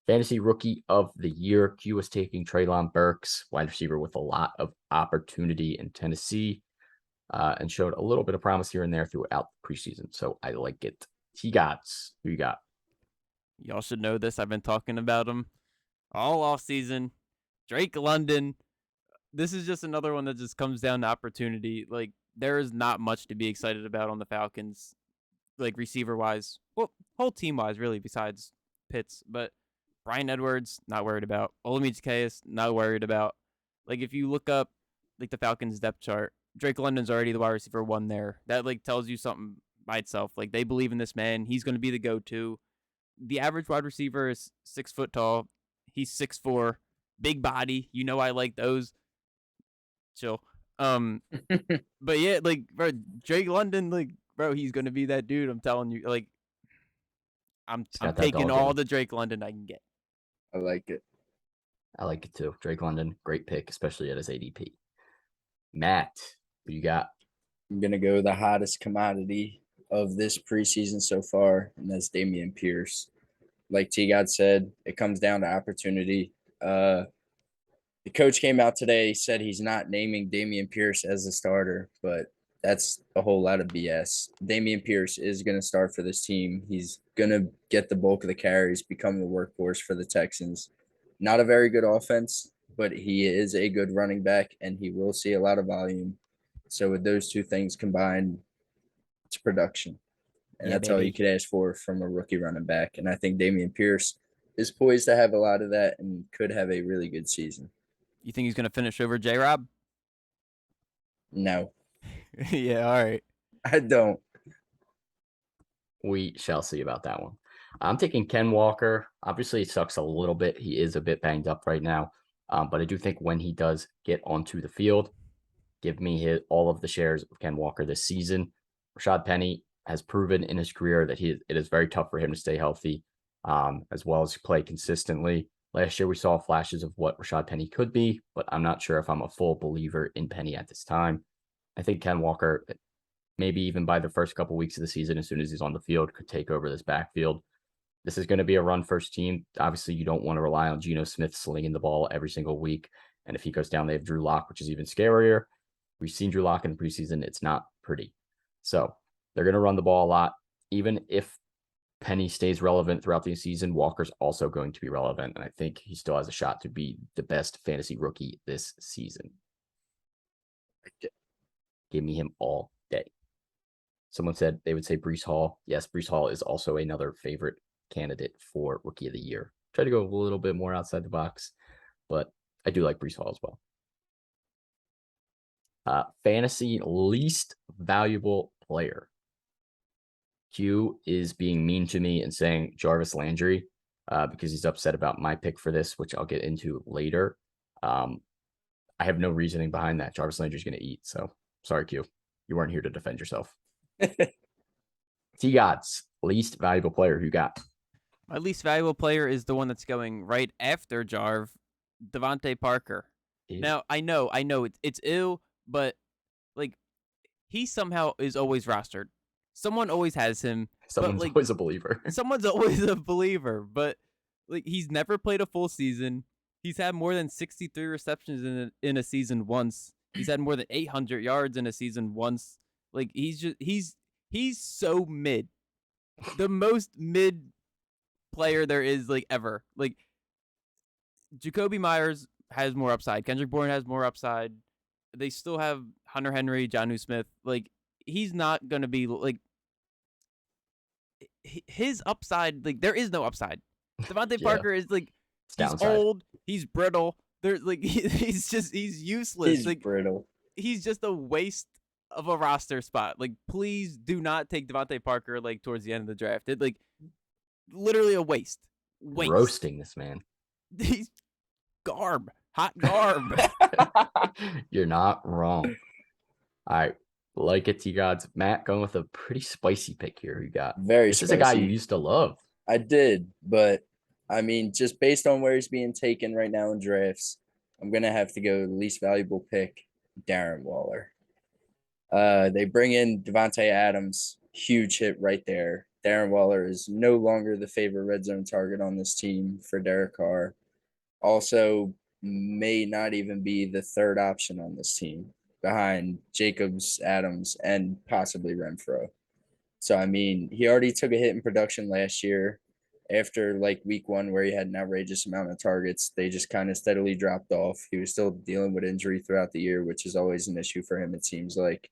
Fantasy Rookie of the Year. Q was taking Treylon Burks, wide receiver with a lot of opportunity in Tennessee, and showed a little bit of promise here and there throughout the preseason. So I like it. T-Gots, who you got? Y'all should know this. I've been talking about him all offseason. Drake London. This is just another one that just comes down to opportunity. Like, there is not much to be excited about on the Falcons, like receiver-wise. Well, whole team-wise, really, besides Pitts. But Bryan Edwards, not worried about. Olamide Zaccheaus, not worried about. Like, if you look up, like, the Falcons' depth chart, Drake London's already the wide receiver 1 there. That, like, tells you something by itself. Like, they believe in this man. He's going to be the go-to. The average wide receiver is 6 foot tall. He's 6'4", big body. You know I like those. Chill. But yeah, like, bro, Drake London, like, bro, he's gonna be that dude. I'm telling you, like, I'm taking all the Drake London I can get. I like it. I like it too. Drake London, great pick, especially at his ADP. Matt, who you got? I'm gonna go the hottest commodity of this preseason so far, and that's Dameon Pierce. Like T God said, it comes down to opportunity. The coach came out today, said he's not naming Dameon Pierce as a starter, but that's a whole lot of BS. Dameon Pierce is going to start for this team. He's going to get the bulk of the carries, become the workhorse for the Texans. Not a very good offense, but he is a good running back, and he will see a lot of volume. So with those two things combined, it's production. And Yeah, that's all you could ask for from a rookie running back. And I think Dameon Pierce is poised to have a lot of that and could have a really good season. You think he's gonna finish over J-Rob? No. Yeah, all right. I don't. We shall see about that one. I'm taking Ken Walker. Obviously, it sucks a little bit. He is a bit banged up right now. But I do think when he does get onto the field, give me all of the shares of Ken Walker this season. Rashad Penny has proven in his career that it is very tough for him to stay healthy, as well as play consistently. Last year, we saw flashes of what Rashad Penny could be, but I'm not sure if I'm a full believer in Penny at this time. I think Ken Walker, maybe even by the first couple weeks of the season, as soon as he's on the field, could take over this backfield. This is going to be a run-first team. Obviously, you don't want to rely on Geno Smith slinging the ball every single week. And if he goes down, they have Drew Lock, which is even scarier. We've seen Drew Lock in the preseason. It's not pretty. So they're going to run the ball a lot. Even if Penny stays relevant throughout the season, Walker's also going to be relevant. And I think he still has a shot to be the best fantasy rookie this season. Give me him all day. Someone said they would say Breece Hall. Yes, Breece Hall is also another favorite candidate for Rookie of the Year. Try to go a little bit more outside the box, but I do like Breece Hall as well. Fantasy least valuable player. Q is being mean to me and saying Jarvis Landry because he's upset about my pick for this, which I'll get into later. I have no reasoning behind that. Jarvis Landry's going to eat, so sorry, Q. You weren't here to defend yourself. T-Gods, least valuable player. Who got? My least valuable player is the one that's going right after Jarv, Devontae Parker. Ew. Now, I know it's ill, but like he somehow is always rostered. Someone always has him. Someone's always a believer. Someone's always a believer, but like he's never played a full season. He's had more than 63 receptions in a season once. He's had more than 800 yards in a season once. Like he's so mid. The most mid player there is like ever. Like Jacoby Myers has more upside. Kendrick Bourne has more upside. They still have Hunter Henry, Jonnu Smith. Like he's not going to be like his upside, like there is no upside. Devontae Yeah. Parker is like It's he's downside. old, he's brittle. There's like he's useless. He's Like brittle. he's just a waste of a roster spot. Like please do not take Devontae Parker like towards the end of the draft. It like literally a waste. Roasting this man. He's garb, hot garb. You're not wrong. All right. Like it, T-Gods. Matt going with a pretty spicy pick here. You got Very this is a guy you spicy. used to love. I did, but I mean, just based on where he's being taken right now in drafts, I'm gonna have to go least valuable pick, Darren Waller. They bring in Devontae Adams, huge hit right there. Darren Waller is no longer the favorite red zone target on this team for Derek Carr. Also, may not even be the third option on this team behind Jacobs, Adams, and possibly Renfro. So, I mean, he already took a hit in production last year. After like week 1, where he had an outrageous amount of targets, they just kind of steadily dropped off. He was still dealing with injury throughout the year, which is always an issue for him, it seems like.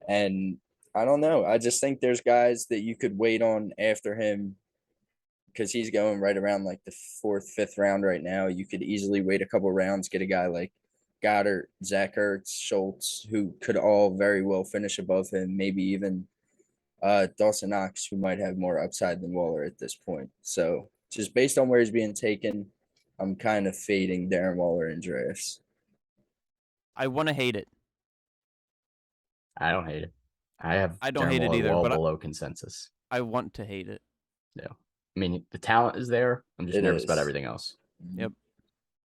And I don't know. I just think there's guys that you could wait on after him because he's going right around like the 4th, 5th round right now. You could easily wait a couple rounds, get a guy like Goddard, Zach Ertz, Schultz, who could all very well finish above him, maybe even Dawson Knox, who might have more upside than Waller at this point. So just based on where he's being taken, I'm kind of fading Darren Waller in drafts. I want to hate it. I don't hate it. I don't Darren hate it Waller either, well but below consensus. I want to hate it. Yeah. I mean, the talent is there. I'm just It nervous about is. everything else. Yep.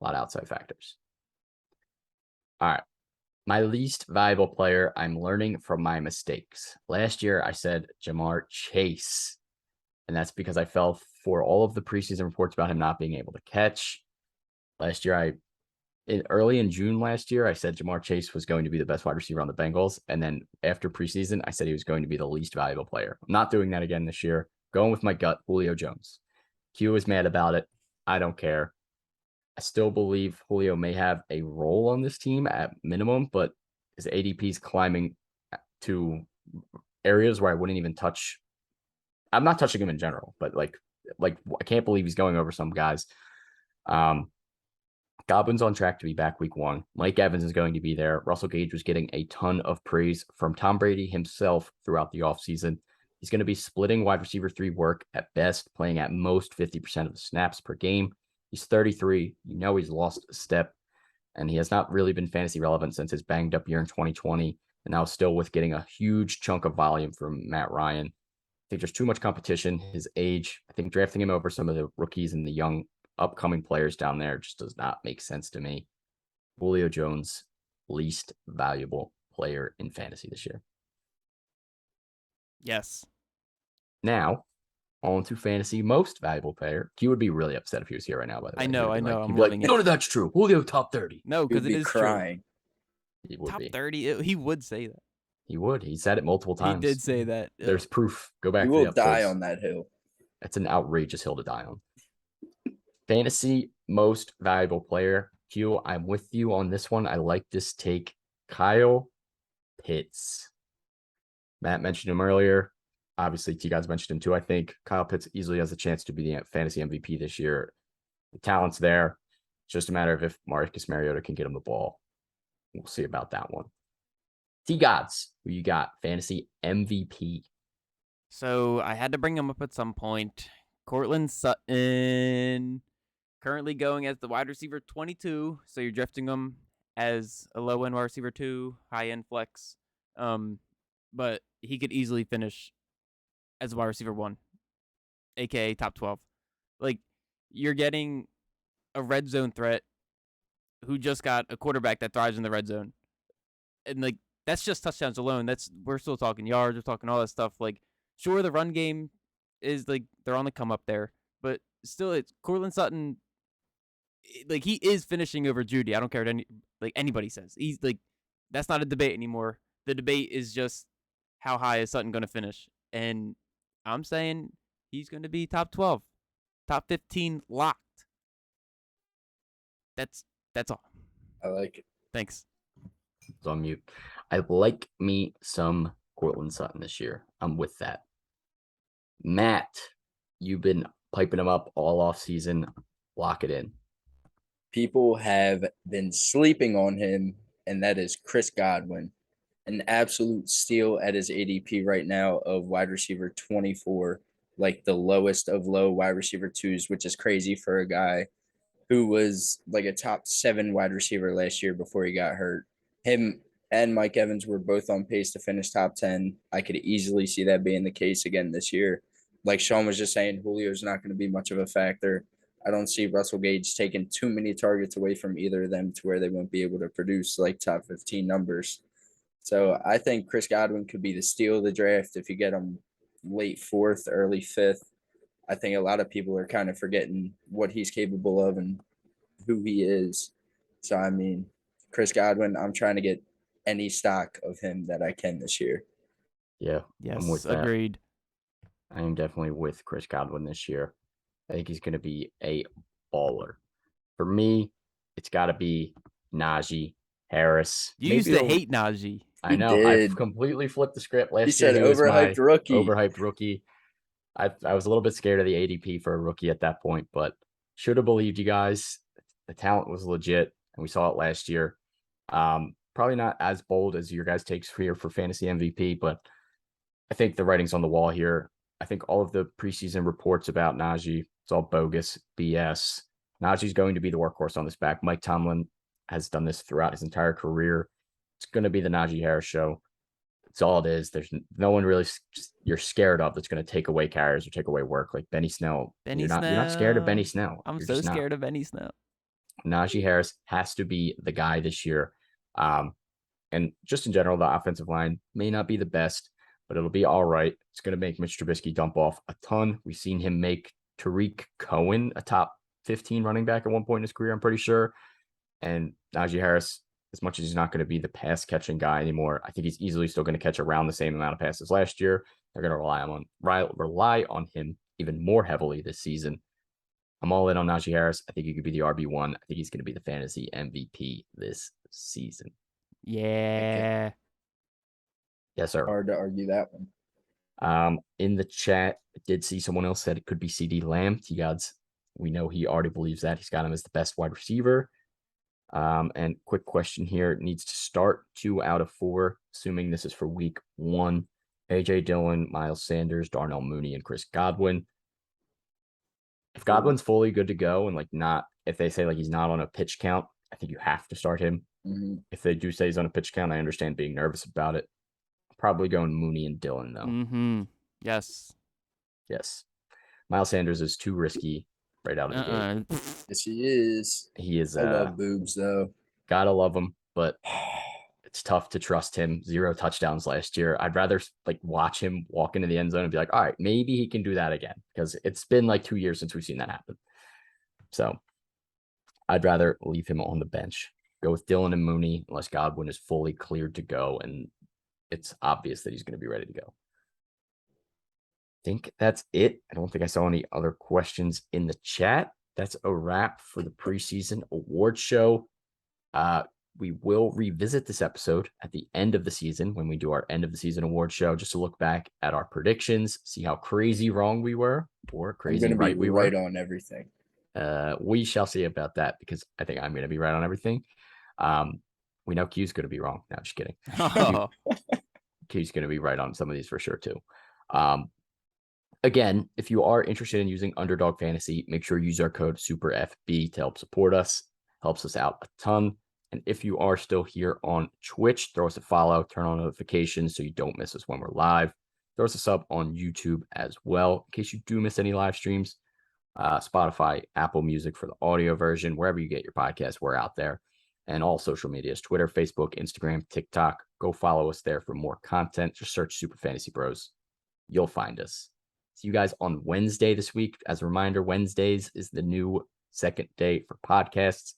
A lot of outside factors. All right. My least valuable player, I'm learning from my mistakes. Last year, I said Jamar Chase, and that's because I fell for all of the preseason reports about him not being able to catch. Last year, early in June last year, I said Jamar Chase was going to be the best wide receiver on the Bengals. And then after preseason, I said he was going to be the least valuable player. I'm not doing that again this year. Going with my gut, Julio Jones. Q is mad about it. I don't care. I still believe Julio may have a role on this team at minimum, but his ADP is climbing to areas where I wouldn't even touch. I'm not touching him in general, but like I can't believe he's going over some guys. Godwin's on track to be back week 1. Mike Evans is going to be there. Russell Gage was getting a ton of praise from Tom Brady himself throughout the offseason. He's going to be splitting wide receiver 3 work at best, playing at most 50% of the snaps per game. He's 33. You know he's lost a step, and he has not really been fantasy relevant since his banged up year in 2020, and now still with getting a huge chunk of volume from Matt Ryan. I think there's too much competition. His age, I think drafting him over some of the rookies and the young upcoming players down there just does not make sense to me. Julio Jones, least valuable player in fantasy this year. Yes. Now, on to fantasy most valuable player. Q would be really upset if he was here right now, by the way. I know. He'd I'm be loving like, it. none of that's true. Julio top 30. No, He'd because it be is crying. He true. would Top be. 30. He would say that. He would. He said it multiple times. He did say that. There's proof. Go back You to the will die episodes. on that hill. That's an outrageous hill to die on. Fantasy most valuable player. Q, I'm with you on this one. I like this take. Kyle Pitts. Matt mentioned him earlier. Obviously, T-Gods mentioned him too. I think Kyle Pitts easily has a chance to be the fantasy MVP this year. The talent's there. It's just a matter of if Marcus Mariota can get him the ball. We'll see about that one. T-Gods, who you got? Fantasy MVP. So I had to bring him up at some point. Cortland Sutton, currently going as the wide receiver 22. So you're drafting him as a low end wide receiver 2, high end flex. But he could easily finish as a wide receiver 1, aka top 12. Like, you're getting a red zone threat who just got a quarterback that thrives in the red zone. And like that's just touchdowns alone. We're still talking yards, we're talking all that stuff. Like, sure, the run game is like they're on the come up there, but still, it's Cortland Sutton. Like, he is finishing over Judy. I don't care what anybody says. He's like, that's not a debate anymore. The debate is just how high is Sutton going to finish, and I'm saying he's going to be top 12, top 15 locked. That's all. I like it. Thanks. It's on mute. I like me some Cortland Sutton this year. I'm with that. Matt, you've been piping him up all off season. Lock it in. People have been sleeping on him, and that is Chris Godwin. An absolute steal at his ADP right now of wide receiver 24, like the lowest of low wide receiver twos, which is crazy for a guy who was like a top 7 wide receiver last year before he got hurt. Him and Mike Evans were both on pace to finish top 10. I could easily see that being the case again this year. Like Sean was just saying, Julio's not going to be much of a factor. I don't see Russell Gage taking too many targets away from either of them to where they won't be able to produce like top 15 numbers. So I think Chris Godwin could be the steal of the draft if you get him late 4th, early 5th. I think a lot of people are kind of forgetting what he's capable of and who he is. So, I mean, Chris Godwin, I'm trying to get any stock of him that I can this year. Yeah, Yes, I'm with that. agreed. I am definitely with Chris Godwin this year. I think he's going to be a baller. For me, it's got to be Najee Harris. You used to hate Najee. I know. I've completely flipped the script. Last year, he was my overhyped rookie. I was a little bit scared of the ADP for a rookie at that point, but should have believed you guys. The talent was legit, and we saw it last year. Probably not as bold as your guys' takes here for fantasy MVP, but I think the writing's on the wall here. I think all of the preseason reports about Najee, it's all bogus, BS. Najee's going to be the workhorse on this back. Mike Tomlin has done this throughout his entire career. It's going to be the Najee Harris show. That's all it is. There's no one really you're scared of that's going to take away carries or take away work. Like Benny Snell. You're not scared of Benny Snell. I'm so scared of Benny Snell. Najee Harris has to be the guy this year. And just in general, the offensive line may not be the best, but it'll be all right. It's going to make Mitch Trubisky dump off a ton. We've seen him make Tariq Cohen a top 15 running back at one point in his career, I'm pretty sure. And Najee Harris, as much as he's not going to be the pass catching guy anymore, I think he's easily still going to catch around the same amount of passes last year. They're going to rely on him even more heavily this season. I'm all in on Najee Harris. I think he could be the RB1. I think he's going to be the fantasy MVP this season. Yeah. Yes, sir. Hard to argue that one. In the chat, I did see someone else said it could be CD Lamb. T-Gods, we know he already believes that. He's got him as the best wide receiver. And quick question here. It needs to start 2 out of 4, assuming this is for week 1. A.J. Dillon, Miles Sanders, Darnell Mooney, and Chris Godwin. If Godwin's fully good to go and if they say he's not on a pitch count, I think you have to start him. Mm-hmm. If they do say he's on a pitch count, I understand being nervous about it. Probably going Mooney and Dillon, though. Mm-hmm. Yes. Miles Sanders is too risky right out of the gate. Yes, he is. He is. I love boobs, though. Gotta love him, but it's tough to trust him. 0 touchdowns last year. I'd rather watch him walk into the end zone and be like, all right, maybe he can do that again, because it's been 2 years since we've seen that happen. So I'd rather leave him on the bench. Go with Dillon and Mooney unless Godwin is fully cleared to go and it's obvious that he's going to be ready to go. I think that's it. I don't think I saw any other questions in the chat. That's a wrap for the preseason award show. We will revisit this episode at the end of the season when we do our end of the season award show, just to look back at our predictions, see how crazy wrong we were or crazy right we were. Right on everything. We shall see about that, because I think I'm going to be right on everything. We know Q's going to be wrong. No, just kidding. Oh. Q's going to be right on some of these for sure too. Again, if you are interested in using Underdog Fantasy, make sure you use our code SUPERFB to help support us. Helps us out a ton. And if you are still here on Twitch, throw us a follow, turn on notifications so you don't miss us when we're live. Throw us a sub on YouTube as well, in case you do miss any live streams. Spotify, Apple Music for the audio version, wherever you get your podcasts, we're out there. And all social medias, Twitter, Facebook, Instagram, TikTok. Go follow us there for more content. Just search Super Fantasy Bros. You'll find us. See you guys on Wednesday this week. As a reminder, Wednesdays is the new second day for podcasts.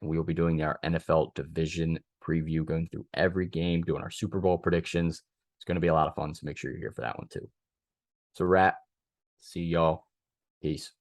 And we will be doing our NFL division preview, going through every game, doing our Super Bowl predictions. It's going to be a lot of fun, so make sure you're here for that one too. So wrap. See y'all. Peace.